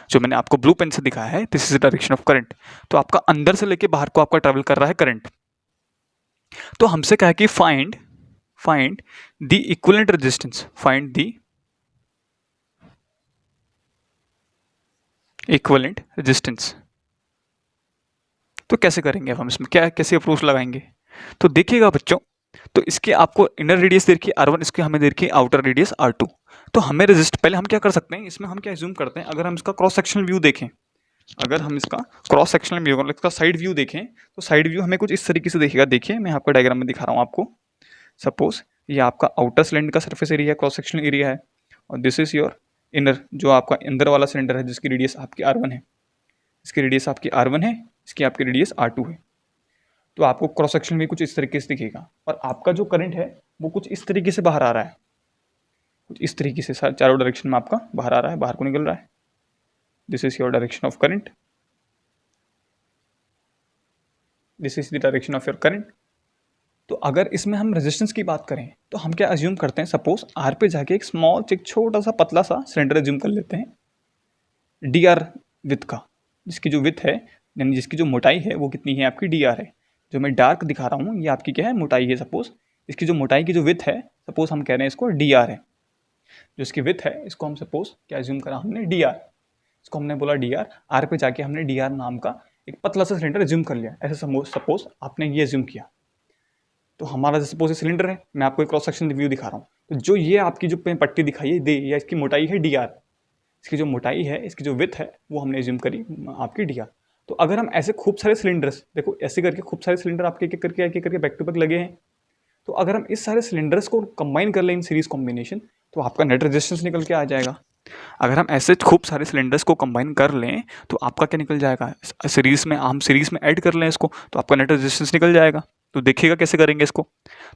जो मैंने आपको ब्लू पेन से दिखाया है, this is direction of current. तो आपका अंदर से लेके बाहर को आपका ट्रेवल कर रहा है करंट। तो हमसे कहा कि find the equivalent resistance, find the equivalent resistance. तो कैसे करेंगे अब हम इसमें, क्या कैसे अप्रोच लगाएंगे? तो देखिएगा बच्चों, तो इसके आपको इनर रेडियस दे रखी है R1, इसके हमें दे रखी है आउटर रेडियस R2। तो हमें पहले हम क्या कर सकते हैं इसमें, हम क्या एज्यूम करते हैं, अगर हम इसका क्रॉस सेक्शनल व्यू देखें, अगर हम इसका क्रॉस सेक्शनल व्यू, इसका साइड व्यू देखें, तो साइड व्यू हमें कुछ इस तरीके से दिखेगा। देखिए मैं आपको डायग्राम में दिखा रहा हूँ आपको। सपोज ये आपका आउटर सिलेंडर का surface area, cross sectional area है, और दिस इज योर इनर, जो आपका अंदर वाला सिलेंडर है जिसकी रेडियस आपकी R1 है, इसकी रेडियस आपकी R1 है, इसकी आपकी रेडियस R2 है। तो आपको क्रॉस सेक्शन में कुछ इस तरीके से दिखेगा, और आपका जो करंट है वो कुछ इस तरीके से बाहर आ रहा है, कुछ इस तरीके से चारों डायरेक्शन में आपका बाहर आ रहा है, बाहर को निकल रहा है। This is your direction of current, this is the direction of your current. तो अगर इसमें हम रेजिस्टेंस की बात करें तो हम क्या अज्यूम करते हैं, सपोज आर पे जाके एक स्मॉल एक छोटा सा पतला सा सिलेंडर अज्यूम कर लेते हैं डी आर विथ का, जिसकी जो विथ है यानी जिसकी जो मोटाई है वो कितनी है आपकी डी आर है। जो मैं डार्क दिखा रहा हूँ ये आपकी क्या है, मोटाई है। सपोज इसकी जो मोटाई की जो विथ है, सपोज हम कह रहे हैं इसको डी आर है, जो इसकी विथ है इसको हम सपोज क्या अज्यूम करा हमने डी आर। इसको हमने बोला डी आर पे जाके हमने डी नाम का एक पतला सा सिलेंडर एज्यूम कर लिया। ऐसे सपोज आपने ये एज्यूम किया, तो हमारा सपोज सिलेंडर है, मैं आपको एक क्रॉस सेक्शन व्यू दिखा रहा हूँ। तो जो ये आपकी जो पट्टी दिखाई है दे, या इसकी मोटाई है डी इसकी जो मोटाई है, इसकी जो विड्थ है, वो हमने एज्यूम करी आपकी डी तो अगर हम ऐसे खूब सारे सिलेंडर्स, देखो ऐसे करके खूब सारे सिलेंडर आपके एक एक करके बैक टू बैक लगे हैं, तो अगर हम इस सारे सिलेंडर्स को कंबाइन कर लें इन सीरीज कॉम्बिनेशन, तो आपका नेट रेजिस्टेंस निकल के आ जाएगा। अगर हम ऐसे खूब सारे सिलेंडर्स को कंबाइन कर लें तो आपका क्या निकल जाएगा, सीरीज में हम सीरीज में ऐड कर लें इसको, तो आपका नेट रेजिस्टेंस निकल जाएगा। तो देखिएगा कैसे करेंगे इसको।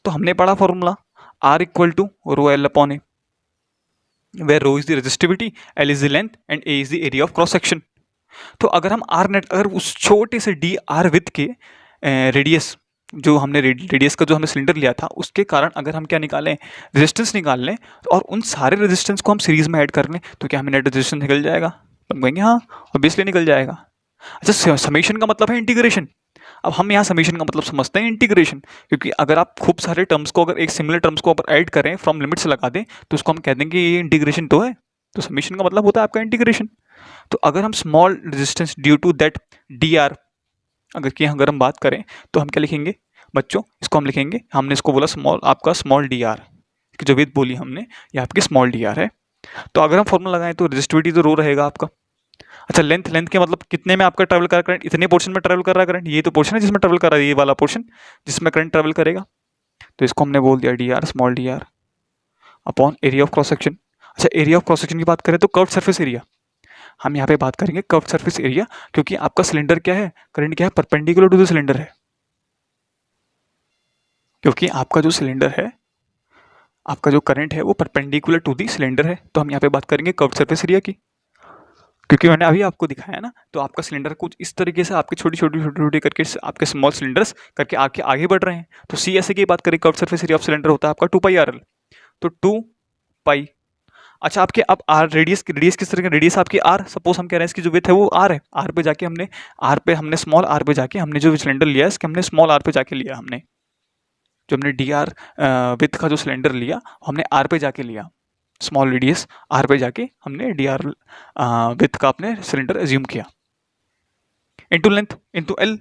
तो हमने पढ़ा formula R equal to rho L upon A, where rho is the resistivity, L is the length and A is the area of cross section। तो अगर हम R नेट, अगर उस छोटे से डी आर विथ के रेडियस, जो हमने रेडियस का जो हमने सिलेंडर लिया था उसके कारण अगर हम क्या निकालें, रेजिस्टेंस निकाल लें, और उन सारे रेजिस्टेंस को हम सीरीज में ऐड कर लें, तो क्या हमें नेट रेजिस्टेंस निकल जाएगा? हम कहेंगे हाँ, ऑब्वियसली निकल जाएगा। अच्छा, समेशन का मतलब है इंटीग्रेशन। अब हम यहाँ समेशन का मतलब समझते हैं इंटीग्रेशन, क्योंकि अगर आप खूब सारे टर्म्स को, अगर एक सिमिलर टर्म्स को अगर ऐड करें, फ्रॉम लिमिट्स लगा दें, तो उसको हम कह देंगे ये इंटीग्रेशन तो है। तो समेशन का मतलब होता है आपका इंटीग्रेशन। तो अगर हम small resistance due to that D R अगर हम बात करें, तो हम क्या लिखेंगे बच्चों, इसको हम लिखेंगे, हमने इसको बोला स्मॉल, आपका स्मॉल डी आर की जो विथ बोली हमने, ये आपकी स्मॉल डी आर है। तो अगर हम फॉर्मूला लगाएं तो रेजिस्टिविटी तो रो रहेगा आपका। अच्छा, लेंथ के मतलब कितने में आपका ट्रैवल कर रहा है करंट, इतने पोर्शन में ट्रैवल कर रहा है करंट, ये तो पोर्शन है जिसमें ट्रैवल कर रहा है, ये वाला पोर्शन जिसमें करंट ट्रैवल करेगा। तो इसको हमने बोल दिया D R, small D R upon area of cross section. अच्छा, एरिया ऑफ क्रॉस सेक्शन की बात करें तो कर्व्ड सरफेस एरिया, हम यहाँ पे बात करेंगे कर्व्ड सरफेस एरिया, क्योंकि आपका सिलेंडर क्या है, करंट क्या है, परपेंडिकुलर टू द सिलेंडर है। क्योंकि आपका जो सिलेंडर है, आपका जो करंट है वो परपेंडिकुलर टू दी सिलेंडर है, तो हम यहाँ पे बात करेंगे कर्व्ड सरफेस एरिया की। क्योंकि मैंने अभी आपको दिखाया ना, तो आपका सिलेंडर कुछ इस तरीके से आपके छोटी करके आपके स्मॉल सिलेंडर्स करके आगे बढ़ रहे हैं। तो सी ऐसे की बात करें, curved surface area of cylinder होता है आपका 2πRL। तो 2π, अच्छा आपके अब आर रेडियस किस तरह का, रेडियस आपकी आर, सपोज हम कह रहे हैं इसकी जो विथ है वो आर है, आर पे जाके हमने स्मॉल आर पे जाके हमने जो सिलेंडर लिया है, इसके हमने स्मॉल आर पे जाके लिया, हमने जो हमने डी आर विथ का जो सिलेंडर लिया हमने आर पे जाके लिया, स्मॉल रेडियस आर पे जाके हमने डी आर विथ का अपने सिलेंडर एज्यूम किया, इनटू लेंथ इनटू एल।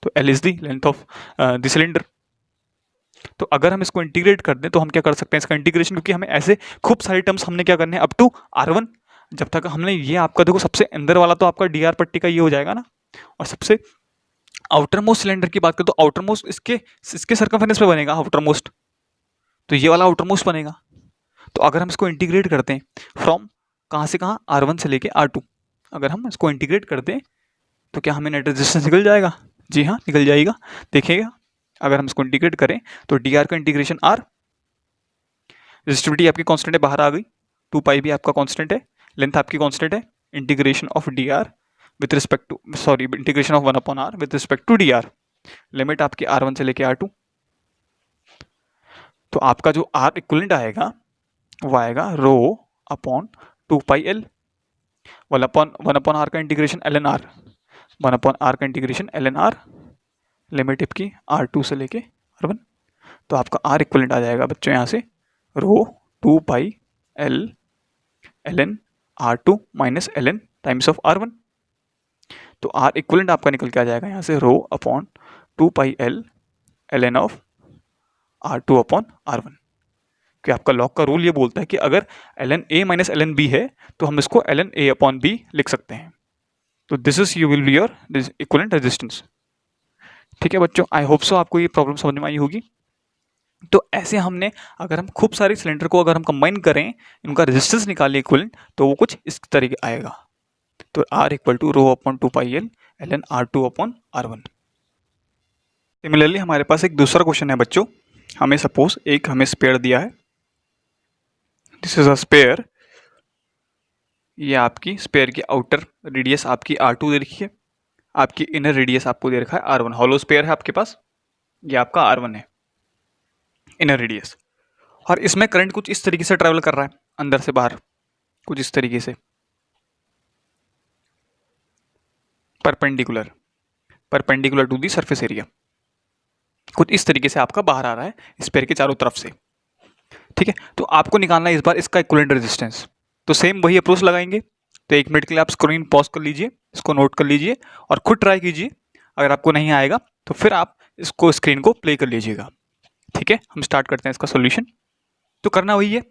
तो L is the length of the cylinder. तो अगर हम इसको इंटीग्रेट कर दें तो हम क्या कर सकते हैं इसका इंटीग्रेशन, क्योंकि हमें ऐसे खूब सारे टर्म्स हमने क्या करने हैं अप टू R1। जब तक हमने ये आपका देखो, सबसे अंदर वाला तो आपका डी आर पट्टी का ये हो जाएगा ना, और सबसे आउटर मोस्ट सिलेंडर की बात करें तो आउटर मोस्ट इसके सर्कमफेरेंस पे बनेगा आउटर मोस्ट, तो ये वाला आउटर मोस्ट बनेगा। तो अगर हम इसको इंटीग्रेट करते हैं फ्रॉम कहाँ से कहाँ, R1 से लेके R2, अगर हम इसको इंटीग्रेट कर दें तो क्या हमें नेट रेजिस्टेंस निकल जाएगा? जी हाँ, निकल जाएगा। देखिएगा, अगर हम इसको इंटीग्रेट करें तो डी आर का इंटीग्रेशन R, रेजिस्टिविटी आपकी कांस्टेंट है, बाहर आ गई, 2π भी आपका कांस्टेंट है, लेंथ आपकी कांस्टेंट है, integration of D R with respect to, sorry, integration of 1/R with respect to D R, limit आपकी R1 से लेके R2। तो आपका जो R इक्विवेलेंट आएगा वो आएगा रो अपॉन 2πL, 1/R का इंटीग्रेशन ln R, 1/R का इंटीग्रेशन ln R, लिमिट आपकी R2 से लेके R1। तो आपका R इक्विवेलेंट आ जाएगा बच्चों यहाँ से रो 2πL ln R2 minus ln times of R1। तो R इक्विवेलेंट आपका निकल के आ जाएगा यहाँ से रो upon 2πL ln of R2 upon R1। कि आपका लॉग का रूल ये बोलता है कि अगर ln A minus ln B है तो हम इसको ln A अपॉन B लिख सकते हैं। तो this is you will be your equivalent resistance. ठीक है बच्चों, आई होप सो आपको ये प्रॉब्लम समझ में आई होगी। तो ऐसे हमने, अगर हम खूब सारे सिलेंडर को अगर हम कंबाइन करें, इनका रेजिस्टेंस निकालें इक्विवेलेंट, तो वो कुछ इस तरीके आएगा। तो R equal to rho upon 2πL ln R2 upon R1। Similarly हमारे पास एक दूसरा क्वेश्चन है बच्चों, हमें सपोज एक हमें स्पेयर दिया है, दिस इज अ स्पेयर, ये आपकी स्पेयर की आउटर रेडियस आपकी R2 दे रखी है, आपकी इनर रेडियस आपको दे रखा है R1, हॉलो स्पेयर है आपके पास, ये आपका R1 है इनर रेडियस, और इसमें करंट कुछ इस तरीके से ट्रैवल कर रहा है अंदर से बाहर, कुछ इस तरीके से perpendicular to the surface area, कुछ इस तरीके से आपका बाहर आ रहा है स्पेयर के चारों तरफ से। ठीक है, तो आपको निकालना है इस बार इसका इक्विवेलेंट रेजिस्टेंस। तो सेम वही अप्रोच लगाएंगे, तो 1 मिनट के लिए आप स्क्रीन पॉज कर लीजिए, इसको नोट कर लीजिए और खुद ट्राई कीजिए। अगर आपको नहीं आएगा तो फिर आप इसको स्क्रीन को प्ले कर लीजिएगा। ठीक है, हम स्टार्ट करते हैं इसका सॉल्यूशन। तो करना वही है,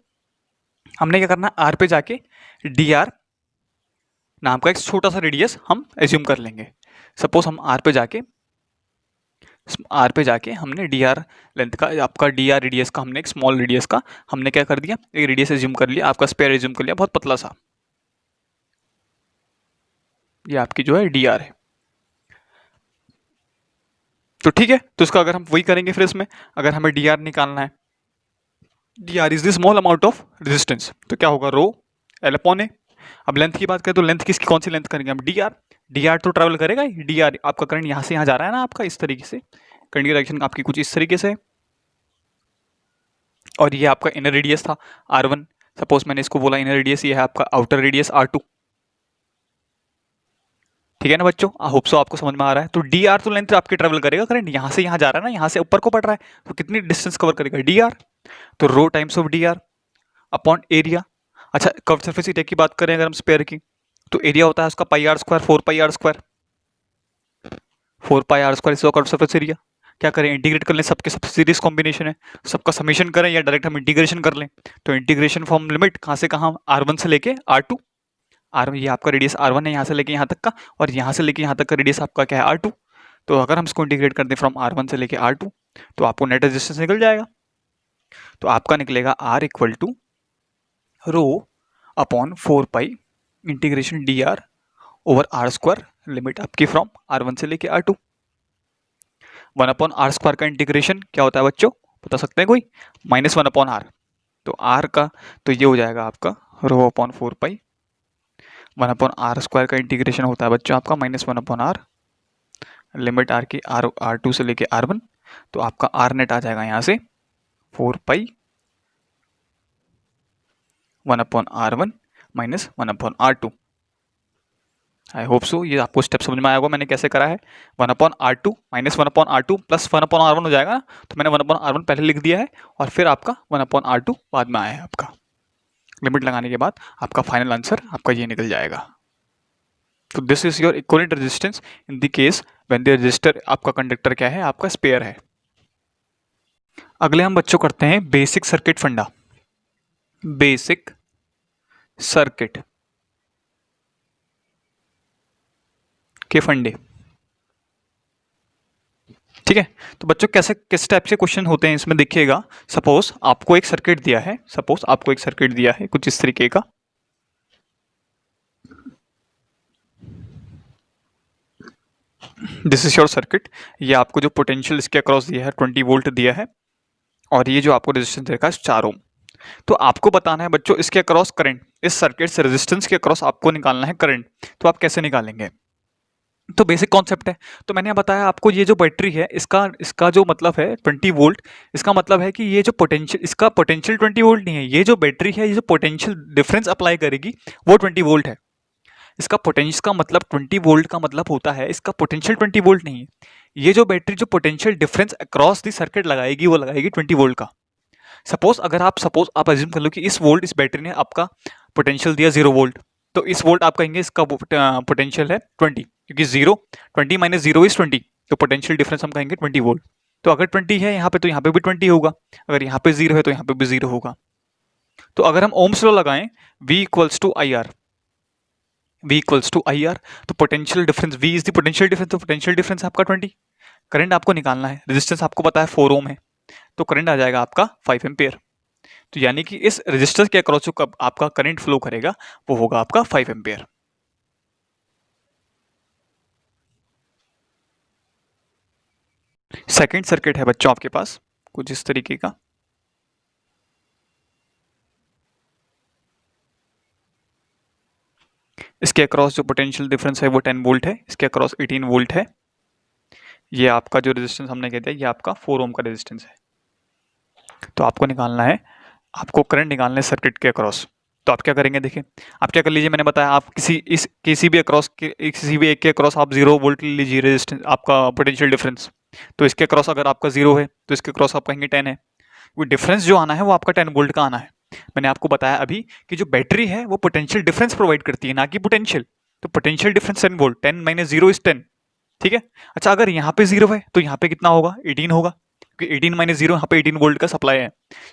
हमने क्या करना है, आर पे जाके डी आर नाम का एक छोटा सा रेडियस हम एज्यूम कर लेंगे। सपोज हम आर पे जाके हमने डी आर लेंथ का, आपका डी आर रेडियस का, हमने एक स्मॉल रेडियस का हमने क्या कर दिया, एक रेडियस एज्यूम कर लिया, आपका स्पेयर एज्यूम कर लिया बहुत पतला सा। ये आपकी जो है डी आर है। तो ठीक है, तो इसका अगर हम वही करेंगे फिर इसमें अगर हमें डी आर निकालना है, D R is the small amount of resistance, तो क्या होगा रो एल अपॉन ए। अब लेंथ की बात करें तो लेंथ किसकी, कौन सी लेंथ करेंगे हम, डी आर। डी आर तो ट्रैवल करेगा ही, डी आर आपका करंट यहाँ से यहाँ जा रहा है ना आपका, इस तरीके से करंट की डायरेक्शन आपकी कुछ इस तरीके से, और ये आपका इनर रेडियस था R1। सपोज मैंने इसको बोला इनर रेडियस, ये है आपका आउटर रेडियस R2। ठीक है ना बच्चों, आई होप सो आपको समझ में आ रहा है। तो डी आर तो लेंथ आपकी ट्रेवल करेगा, करंट यहाँ से यहाँ जा रहा है ना, यहाँ से ऊपर को बढ़ रहा है, तो कितनी डिस्टेंस कवर करेगा, डी आर। तो rho times of D R upon area. अच्छा, कर्व सरफेस एरिया की बात करें अगर हम स्पेयर की, तो एरिया होता है उसका pi R square, 4 pi R square, 4 pi R square इसका कर्व सरफेस एरिया। क्या करें, इंटीग्रेट कर लें, सबके सब सीरीज कॉम्बिनेशन है, सबका समेशन करें या डायरेक्ट हम इंटीग्रेशन कर लें। तो इंटीग्रेशन फॉर्म लिमिट कहाँ से कहाँ, R1 से लेके R2। R1 ये आपका रेडियस R1 है यहाँ से लेके यहाँ तक का, और यहाँ से लेके यहाँ तक का रेडियस आपका क्या है R2। तो अगर हम इसको इंटीग्रेट कर दें फ्रॉम R1 से लेके R2, तो आपको नेट रेजिस्टेंस निकल जाएगा। तो आपका निकलेगा R equal to rho upon 4 pi integration D R over R square, limit आपकी फ्रॉम R1 से लेके R2। 1 अपॉन आर स्क्वायर का इंटीग्रेशन क्या होता है बच्चों, बता सकते हैं कोई, -1 अपॉन आर। तो आर का तो ये हो जाएगा आपका rho upon 4 pi, 1 upon R square का इंटीग्रेशन होता है बच्चों आपका -1 अपॉन आर, लिमिट आर की R2 से लेके R1। तो आपका आर नेट आ जाएगा यहाँ से 4 pi 1 upon R1 minus 1 upon R2। आई होप सो ये आपको स्टेप समझ में आया होगा मैंने कैसे करा है। 1 upon R2 minus 1 upon R2 plus 1 upon R1 हो जाएगा, तो मैंने 1 अपॉन R1 पहले लिख दिया है और फिर आपका 1 अपॉन R2 बाद में आया है। आपका लिमिट लगाने के बाद आपका फाइनल आंसर आपका ये निकल जाएगा। तो this is your equivalent resistance in the case when the resistor, आपका कंडक्टर क्या है, आपका स्पेयर है। अगले हम बच्चों करते हैं बेसिक सर्किट फंडा, बेसिक सर्किट के फंडे। ठीक है, तो बच्चों कैसे किस टाइप से क्वेश्चन होते हैं इसमें देखिएगा। सपोज आपको एक सर्किट दिया है, सपोज आपको एक सर्किट दिया है कुछ इस तरीके का, दिस इज योर सर्किट। ये आपको जो पोटेंशियल इसके अक्रॉस दिया है 20 वोल्ट दिया है, और ये जो आपको रेजिस्टेंस देखा है 4 ओम। तो आपको बताना है बच्चों इसके अक्रॉस करंट, इस सर्किट से रेजिस्टेंस के अक्रॉस आपको निकालना है करंट। तो आप कैसे निकालेंगे, तो बेसिक कॉन्सेप्ट है। तो मैंने बताया आपको ये जो बैटरी है इसका जो मतलब है 20 वोल्ट, इसका मतलब है कि ये जो पोटेंशियल, इसका पोटेंशियल 20 वोल्ट नहीं है, ये जो बैटरी है ये जो पोटेंशियल डिफरेंस अप्लाई करेगी वो 20 वोल्ट है। इसका पोटेंशियल का मतलब 20 वोल्ट का मतलब होता है इसका पोटेंशियल 20 वोल्ट नहीं है। ये जो बैटरी जो potential difference across the circuit लगाएगी वो लगाएगी 20 वोल्ट का। सपोज आप अज्यूम कर लो कि इस बैटरी ने आपका पोटेंशियल दिया 0 वोल्ट, तो इस वोल्ट आप कहेंगे इसका पोटेंशियल है 20, क्योंकि 20 माइनस 0 इज 20, तो पोटेंशियल डिफरेंस हम कहेंगे 20 वोल्ट। तो अगर 20 है यहाँ पे तो यहाँ पे भी 20 होगा, अगर यहाँ पे 0 है तो यहाँ पे भी 0 होगा। तो अगर हम ओम्स लॉ लगाएं V equals to I R, तो potential difference V is the potential difference, तो पोटेंशियल डिफरेंस आपका 20। करंट आपको निकालना है, रेजिस्टेंस आपको पता है 4 ओम है, तो करंट आ जाएगा आपका 5 एम्पियर। तो यानी कि इस रेजिस्टेंस के अक्रॉस जो आपका करंट फ्लो करेगा वो होगा आपका 5 एम्पियर। सेकंड सर्किट है बच्चों आपके पास कुछ इस तरीके का, इसके अक्रॉस जो पोटेंशियल डिफरेंस है वो 10 वोल्ट है, इसके अक्रॉस 18 वोल्ट है। ये आपका जो रेजिस्टेंस हमने कह दिया ये आपका 4 ओम का रेजिस्टेंस है। तो आपको निकालना है, आपको करंट निकालना है सर्किट के अक्रॉस। तो आप क्या करेंगे, देखिए आप क्या कर लीजिए, मैंने बताया आप किसी भी एक के अक्रॉस आप 0 वोल्ट ले लीजिए रेजिस्टेंस, आपका पोटेंशियल डिफरेंस। तो इसके अक्रॉस अगर आपका 0 है तो इसके अक्रॉस आप कहेंगे 10 है, वो डिफरेंस जो आना है वो आपका 10 वोल्ट का आना है। मैंने आपको बताया अभी कि जो बैटरी है वो पोटेंशियल डिफरेंस प्रोवाइड करती है, ना कि पोटेंशियल। तो potential difference 10 volt, 10 minus 0 is 10, ठीक है। अच्छा, अगर यहाँ पे 0 है तो यहाँ पे कितना होगा, 18 होगा, क्योंकि 18 माइनस 0 यहाँ पे 18 वोल्ट का सप्लाई है।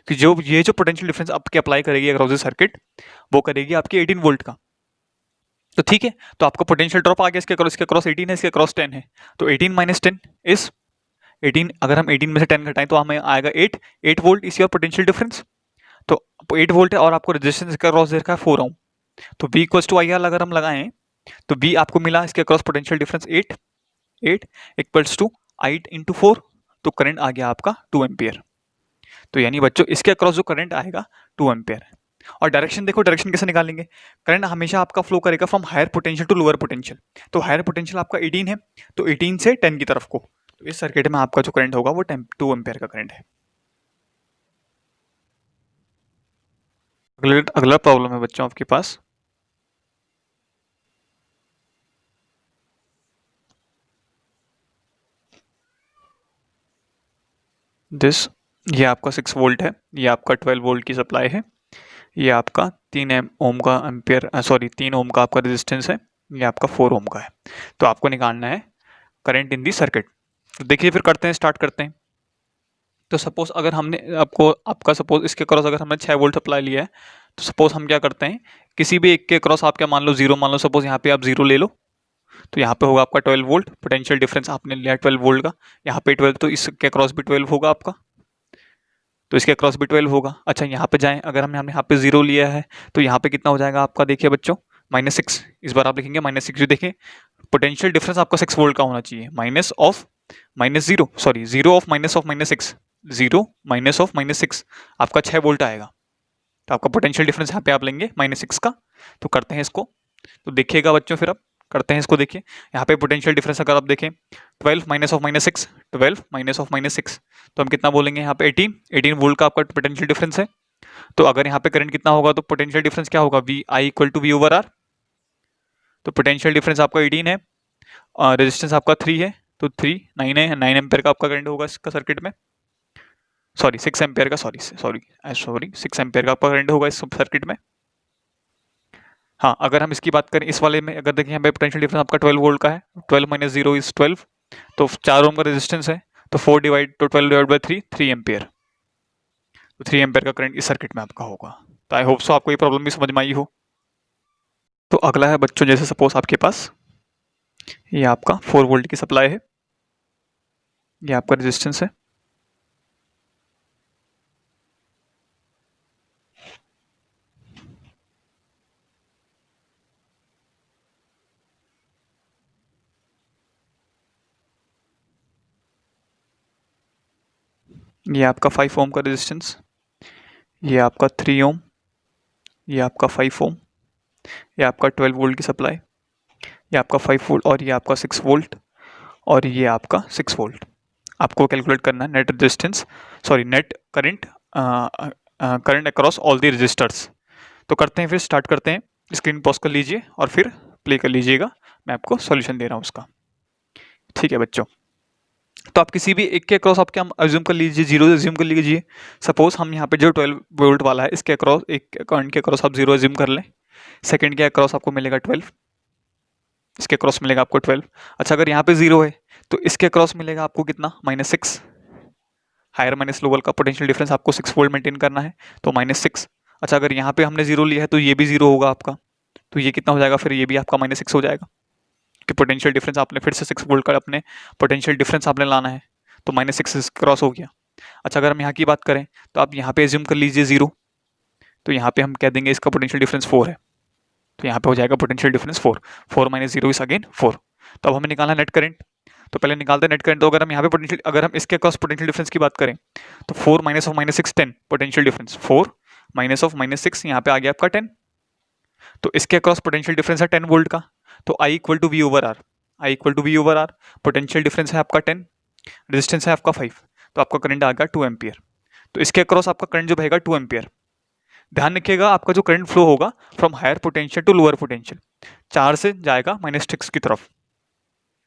कि जो ये जो पोटेंशियल डिफरेंस आपके अप्लाई करेगी अक्रॉस द सर्किट, वो करेगी आपकी 18 वोल्ट का। तो ठीक है, तो आपका पोटेंशियल ड्रॉप आ गया इसके क्रॉस 18 है, इसके क्रॉस 10 है। तो 18 माइनस 10 इज 18, अगर हम 18 में से 10 घटाएं तो हमें आएगा 8 volt is your potential difference. तो 8 वोल्ट है और आपको रेजिस्टेंस का क्रॉस दे रखा है 4 ओम। तो V equals to I R अगर हम लगाएं तो V आपको मिला इसके cross potential difference 8 equals to 8 into 4, तो करंट आ गया आपका 2 एम्पियर। तो यानी बच्चों इसके अक्रॉस जो करंट आएगा 2 एम्पियर है। और डायरेक्शन देखो, डायरेक्शन कैसे निकालेंगे, करंट हमेशा आपका फ्लो करेगा from higher potential to lower potential. तो हायर पोटेंशियल आपका 18 है, तो 18 से 10 की तरफ को, तो इस सर्किट में आपका जो करंट होगा वो 2 एम्पियर का करंट है। अगला प्रॉब्लम है बच्चों आपके पास, ये आपका 6 वोल्ट है, ये आपका 12 वोल्ट की सप्लाई है, ये आपका 3 ओम का एम्पियर 3 ओम का आपका रेजिस्टेंस है, ये आपका 4 ओम का है। तो आपको निकालना है करंट इन दी सर्किट। तो देखिए फिर करते हैं, स्टार्ट करते हैं। तो सपोज अगर हमने आपका सपोज इसके क्रॉस अगर हमने 6 वोल्ट सप्लाई लिया है, तो सपोज हम क्या करते हैं, किसी भी एक के क्रॉस आप क्या मान लो 0 मान लो, सपोज यहाँ पे आप 0 ले लो, तो यहाँ पे होगा आपका 12 वोल्ट, पोटेंशियल डिफरेंस आपने लिया 12 वोल्ट का, यहाँ पे 12, तो इसके क्रॉस भी 12 होगा आपका, तो इसके क्रॉस भी 12 होगा। अच्छा, यहाँ पे जाएं, अगर हमने यहाँ पे 0 लिया है तो यहाँ पे कितना हो जाएगा आपका, देखिए बच्चों -6, इस बार आप लिखेंगे -6। देखिए पोटेंशियल डिफरेंस आपका 6 वोल्ट का होना चाहिए, minus of -0, sorry 0 of -6, 0 minus of -6 आपका 6 वोल्ट आएगा। तो आपका पोटेंशियल डिफरेंस यहाँ पे आप लेंगे -6 का। तो करते हैं इसको, तो देखिएगा बच्चों फिर अब करते हैं इसको। देखिए यहाँ पे पोटेंशियल डिफरेंस अगर आप देखें 12 माइनस ऑफ -6, 12 माइनस ऑफ -6, तो हम कितना बोलेंगे यहाँ पे 18 वोल्ट का आपका पोटेंशियल डिफरेंस है। तो अगर यहाँ पे करंट कितना होगा तो पोटेंशियल डिफरेंस क्या होगा, V I equal to V over R. तो पोटेंशियल डिफरेंस आपका 18 है और रेजिस्टेंस आपका 3 है, तो 9 है, 9 एम्पेयर का आपका करंट होगा इसका सर्किट में, सॉरी 6 एम्पेयर का, सॉरी 6 एम्पेयर का आपका करंट होगा इस सर्किट में। हाँ, अगर हम इसकी बात करें इस वाले में, अगर देखें यहाँ पे पोटेंशियल डिफरेंस आपका 12 वोल्ट का है, 12 माइनस 0 इज 12, तो 4 ओम का रेजिस्टेंस है, तो 12 डिवाइड बाई 3 एम्पेयर, तो 3 एम्पेयर का करंट इस सर्किट में आपका होगा। तो आई होप सो आपको ये प्रॉब्लम भी समझ में आई हो। तो अगला है बच्चों, जैसे सपोज आपके पास ये आपका 4 वोल्ट की सप्लाई है, ये आपका रेजिस्टेंस है, ये आपका 5 ओम का रेजिस्टेंस, ये आपका 3 ओम, ये आपका 5 ओम, ये आपका 12 वोल्ट की सप्लाई, ये आपका 5 वोल्ट और ये आपका 6 वोल्ट और ये आपका 6 वोल्ट। आपको कैलकुलेट करना है net resistance, sorry net current current across all the resistors. तो करते हैं, फिर स्टार्ट करते हैं। स्क्रीन पॉज कर लीजिए और फिर प्ले कर लीजिएगा, मैं आपको सॉल्यूशन दे रहा हूँ उसका। ठीक है बच्चों, तो आप किसी भी एक के अक्रॉस आप क्या अज्यूम कर लीजिए, 0 अज्यूम कर लीजिए। सपोज हम यहाँ पे जो 12 वोल्ट वाला है इसके अक्रॉस, एक करंट के अक्रॉस आप 0 अज्यूम कर लें, सेकंड के अक्रॉस आपको मिलेगा 12, इसके अक्रॉस मिलेगा आपको 12। अच्छा, अगर यहाँ पे 0 है तो इसके अक्रॉस मिलेगा आपको कितना, -6। हायर माइनस लोअर का पोटेंशियल डिफरेंस आपको 6 वोल्ट मेंटेन करना है, तो -6। अच्छा, अगर यहाँ पे हमने 0 लिया है तो ये भी 0 होगा आपका, तो ये कितना हो जाएगा, फिर ये भी आपका -6 हो जाएगा, कि पोटेंशियल डिफरेंस आपने फिर से 6 वोल्ट का अपने पोटेंशियल डिफरेंस आपने लाना है, तो -6 क्रॉस हो गया। अच्छा, अगर हम यहाँ की बात करें तो आप यहाँ पे एज्यूम कर लीजिए 0, तो यहाँ पे हम कह देंगे इसका पोटेंशियल डिफरेंस 4 है, तो यहाँ पे हो जाएगा potential difference 4 minus 0 is again 4। तो अब हमें निकालना नेट करंट, तो पहले निकालते हैं नेट करंट। तो अगर हम यहाँ पे पोटेंशियल, अगर हम इसके क्रॉस पोटेंशियल डिफरेंस की बात करें तो 4 minus of -6 10 potential difference, 4 minus of -6 यहाँ पे आ गया आपका 10, तो इसके क्रॉस पोटेंशियल डिफरेंस है 10 वोल्ट का, तो I equal to V over R, potential difference है आपका 10, रेजिस्टेंस है आपका 5, तो आपका करंट आ गया 2 एम्पियर। तो इसके अक्रॉस आपका करंट जो बहेगा 2 एम्पियर। ध्यान रखिएगा आपका जो करंट फ्लो होगा from higher potential to lower potential, 4 से जाएगा -6 की तरफ।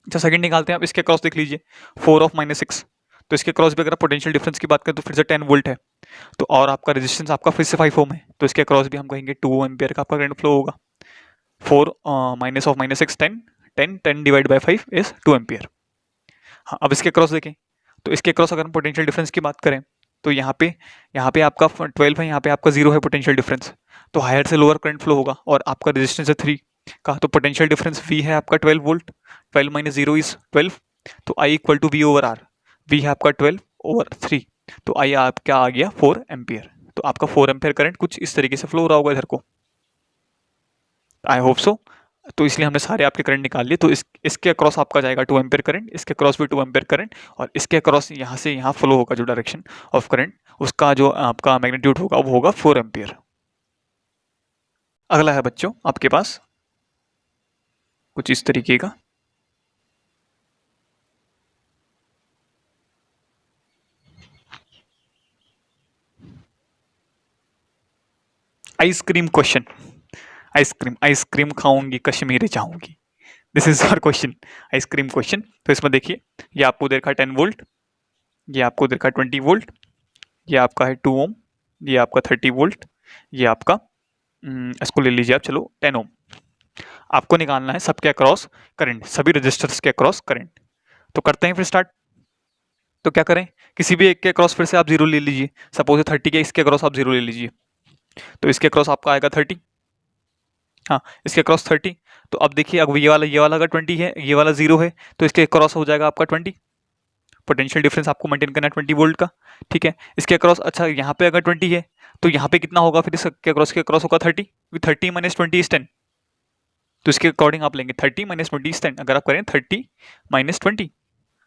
अच्छा, सेकंड निकालते हैं आप, इसके अक्रॉस देख लीजिए 4 ऑफ -6, तो इसके क्रॉस भी अगर पोटेंशियल डिफरेंस की बात करें तो फिर से 10 वोल्ट है, तो और आपका रेजिस्टेंस आपका फिर से 5 ओम है, तो इसके क्रॉस भी हम कहेंगे 2 एम्पियर का आपका करंट फ्लो होगा। 4 minus of minus 6 10, 10 divide by 5 is 2 ampere. हाँ, अब इसके क्रॉस देखें, तो इसके क्रॉस अगर हम पोटेंशियल डिफरेंस की बात करें तो यहाँ पे आपका 12 है, यहाँ पे आपका 0 है पोटेंशियल डिफरेंस, तो हायर से लोअर करंट फ्लो होगा, और आपका रेजिस्टेंस है 3 का, तो पोटेंशियल डिफरेंस V है आपका 12 वोल्ट, 12 माइनस 0 इज 12, तो I equal to V over R, V है आपका 12 ओवर 3, तो I आपका आ गया 4 एम्पियर। तो आपका 4 एम्पियर करंट कुछ इस तरीके से फ्लो हो रहा होगा इधर को, आई होप सो। तो इसलिए हमने सारे आपके करंट निकाल लिए, तो इसके अक्रॉस आपका जाएगा 2 एम्पियर करंट, इसके अक्रॉस भी 2 एम्पियर करंट, और इसके अक्रॉस यहाँ से यहाँ फ्लो होगा जो डायरेक्शन ऑफ करंट, उसका जो आपका मैग्नीट्यूड होगा वो होगा 4 एम्पियर। अगला है बच्चों आपके पास कुछ इस तरीके का, आइसक्रीम क्वेश्चन। आइसक्रीम खाऊंगी कश्मीरी चाहूंगी, this is our question, ice cream question. तो इसमें देखिए, ये आपको दे रखा है 10 वोल्ट, ये आपको दे रखा है 20 वोल्ट, ये आपका है 2 ओम, ये आपका 30 वोल्ट, ये आपका इसको ले लीजिए आप, चलो 10 ओम। आपको निकालना है सबके अक्रॉस करंट, सभी रजिस्टर्स के अक्रॉस करंट। तो करते हैं फिर स्टार्ट। तो क्या करें, किसी भी एक के अक्रॉस फिर से आप 0 ले लीजिए, सपोज 30 के इसके अक्रॉस आप 0 ले लीजिए, तो इसके अक्रॉस आपका आएगा 30, हाँ इसके अक्रॉस 30। तो अब देखिए, अब ये वाला अगर 20 है, ये वाला 0 है, तो इसके अक्रॉस हो जाएगा आपका 20, पोटेंशियल डिफरेंस आपको मेंटेन करना है 20 वोल्ट का, ठीक है। इसके अक्रॉस, अच्छा यहाँ पे अगर 20 है तो यहाँ पे कितना होगा, फिर इसके अक्रॉस होगा 30, 30 माइनस 20 इज 10, तो इसके अकॉर्डिंग आप लेंगे 30 माइनस 20 इज 10। अगर आप करें 30 माइनस 20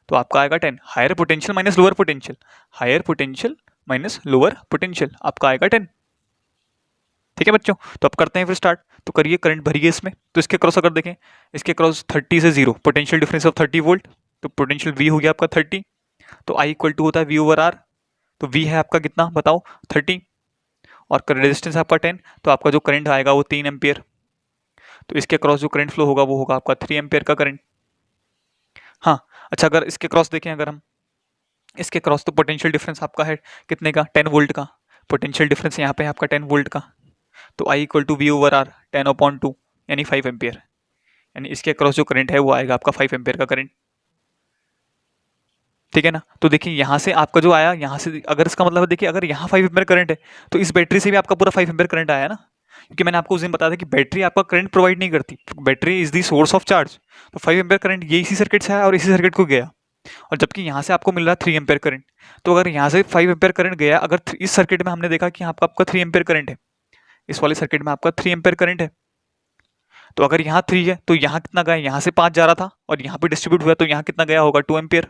तो आपका आएगा 10, higher potential minus lower potential, higher potential minus lower potential आपका आएगा 10, ठीक है बच्चों। तो अब करते हैं फिर स्टार्ट, तो करिए, करंट भरिए इसमें। तो इसके क्रॉस अगर देखें, इसके क्रॉस 30 से 0, पोटेंशियल डिफरेंस ऑफ 30 वोल्ट, तो पोटेंशियल V हो गया आपका 30, तो I इक्वल टू होता है V ओवर R, तो V है आपका कितना बताओ 30, और रेजिस्टेंस आपका 10, तो आपका जो करंट आएगा वो 3 एम्पियर, तो इसके क्रॉस जो करंट फ्लो होगा वो होगा आपका 3 एम्पियर का करंट। हाँ अच्छा, अगर इसके क्रॉस देखें, अगर हम इसके क्रॉस, तो पोटेंशियल डिफरेंस आपका है कितने का, 10 वोल्ट का, पोटेंशियल डिफरेंस यहाँ पे है आपका 10 वोल्ट का, तो I equal to V over R 10/2 यानी 5 एम्पियर, यानी इसके अक्रॉस जो करंट है वो आएगा आपका 5 एम्पियर का करंट, ठीक है ना। तो देखिए यहाँ से आपका जो आया, यहाँ से अगर इसका मतलब देखिए, अगर यहाँ 5 एम्पियर करंट है तो इस बैटरी से भी आपका पूरा 5 एम्पियर करंट आया ना, क्योंकि मैंने आपको उस दिन बताया था कि बैटरी आपका करंट प्रोवाइड नहीं करती, battery is the source of charge, तो 5 एम्पियर करंट ये इसी सर्किट से आया और इसी सर्किट को गया, और जबकि यहाँ से आपको मिल रहा है 3 एम्पियर करंट, तो अगर यहाँ से 5 एम्पियर करंट गया, अगर इस सर्किट में हमने देखा कि यहाँ आपका 3 एम्पियर करंट है, इस वाले सर्किट में आपका 3 एम्पियर करंट है, तो अगर यहाँ 3 है तो यहाँ कितना गया, यहाँ से 5 जा रहा था और यहाँ पे डिस्ट्रीब्यूट हुआ, तो यहाँ कितना गया होगा 2 एम्पियर,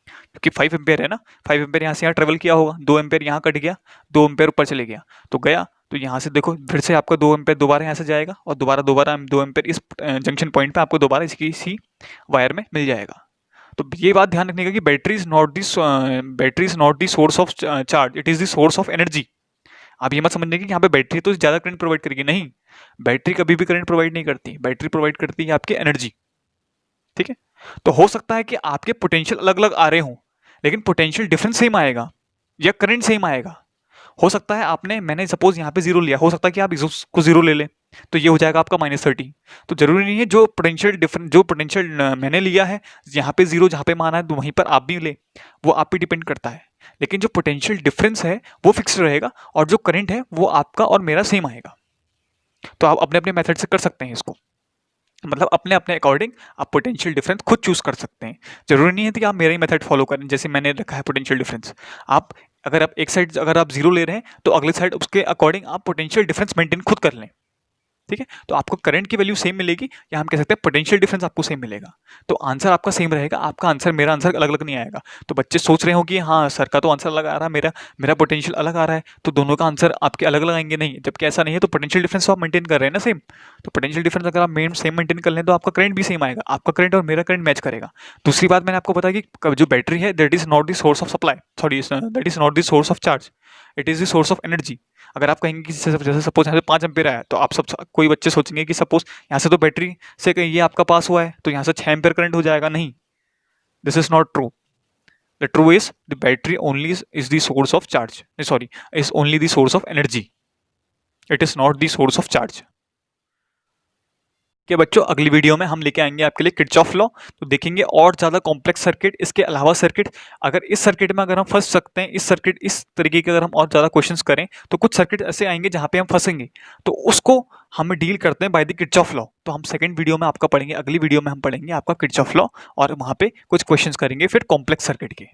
क्योंकि 5 एम्पियर है ना, 5 एम्पियर यहाँ से यहाँ ट्रेवल किया होगा, 2 एम्पियर यहाँ कट गया, 2 एम्पियर ऊपर चले गया, तो गया, तो यहाँ से देखो फिर से आपका 2 एम्पियर दोबारा यहाँ से जाएगा, और दोबारा 2 एम्पियर इस जंक्शन पॉइंट पे आपको दोबारा इसी वायर में मिल जाएगा। तो ये बात ध्यान रखने का कि battery is not the source of charge, it is the source of energy. आप ये मत समझने कि यहाँ पे बैटरी तो ज़्यादा करंट प्रोवाइड करेगी, नहीं, बैटरी कभी भी करंट प्रोवाइड नहीं करती, बैटरी प्रोवाइड करती है आपकी एनर्जी, ठीक है। तो हो सकता है कि आपके पोटेंशियल अलग अलग आ रहे हों, लेकिन पोटेंशियल डिफरेंस सेम आएगा या करंट सेम आएगा। हो सकता है मैंने सपोज यहाँ पे 0 लिया, हो सकता है कि आप इसको 0 ले लें, तो ये हो जाएगा आपका -30। तो जरूरी नहीं है जो पोटेंशियल मैंने लिया है यहाँ पे 0 जहाँ पे माना है, तो वहीं पर आप भी ले, वो आप पे डिपेंड करता है, लेकिन जो पोटेंशियल डिफरेंस है वो फिक्स रहेगा, और जो करंट है वो आपका और मेरा सेम आएगा। तो आप अपने अपने मेथड से कर सकते हैं इसको, मतलब अपने अपने अकॉर्डिंग आप पोटेंशियल डिफरेंस खुद चूज कर सकते हैं। जरूरी नहीं है कि आप मेरा ही मेथड फॉलो करें, जैसे मैंने रखा है पोटेंशियल डिफरेंस। अगर आप एक साइड अगर आप 0 ले रहे हैं तो अगले साइड उसके अकॉर्डिंग आप पोटेंशियल डिफरेंस मेंटेन खुद कर लें, ठीक है। तो आपको करंट की वैल्यू सेम मिलेगी, या हम कह सकते हैं पोटेंशियल डिफरेंस आपको सेम मिलेगा, तो आंसर आपका सेम रहेगा, आपका आंसर मेरा आंसर अलग अलग नहीं आएगा। तो बच्चे सोच रहे हो कि हाँ सर का तो आंसर अलग आ रहा है, मेरा पोटेंशियल अलग आ रहा है, तो दोनों का आंसर आपके अलग अलग आएंगे, नहीं, जबकि ऐसा नहीं है। तो पोटेंशियल डिफरेंस तो आप मेंटेन कर रहे हैं ना सेम, तो पोटेंशियल डिफरेंस अगर आप सेम मेंटेन कर लें तो आपका करंट भी सेम आएगा, आपका करंट और मेरा करंट मैच करेगा। दूसरी बात मैंने आपको बताया कि जो बैटरी है that is not the source of supply, sorry that is not the source of charge, it is the source of energy. अगर आप कहेंगे कि जैसे सपोज यहाँ से 5 एम्पियर आया, तो आप कोई बच्चे सोचेंगे कि सपोज यहाँ से तो बैटरी से ये आपका पास हुआ है तो यहाँ से 6 एम्पियर करंट हो जाएगा, नहीं, this is not true, the true is the battery only is the source of charge, sorry, is only the source of energy, it is not the source of charge. कि बच्चों अगली video में हम लेके आएंगे आपके लिए किरचॉफ लॉ, तो देखेंगे और ज़्यादा कॉम्प्लेक्स सर्किट, इसके अलावा सर्किट, अगर इस सर्किट में अगर हम फंस सकते हैं, इस सर्किट इस तरीके के अगर हम और ज़्यादा क्वेश्चंस करें तो कुछ सर्किट ऐसे आएंगे जहाँ पे हम फंसेंगे, तो उसको हम डील करते हैं बाय द किरचॉफ लॉ। तो हम सेकंड वीडियो में आपका पढ़ेंगे, अगली वीडियो में हम पढ़ेंगे आपका किरचॉफ लॉ और वहाँ पे कुछ क्वेश्चंस करेंगे फिर कॉम्प्लेक्स सर्किट के।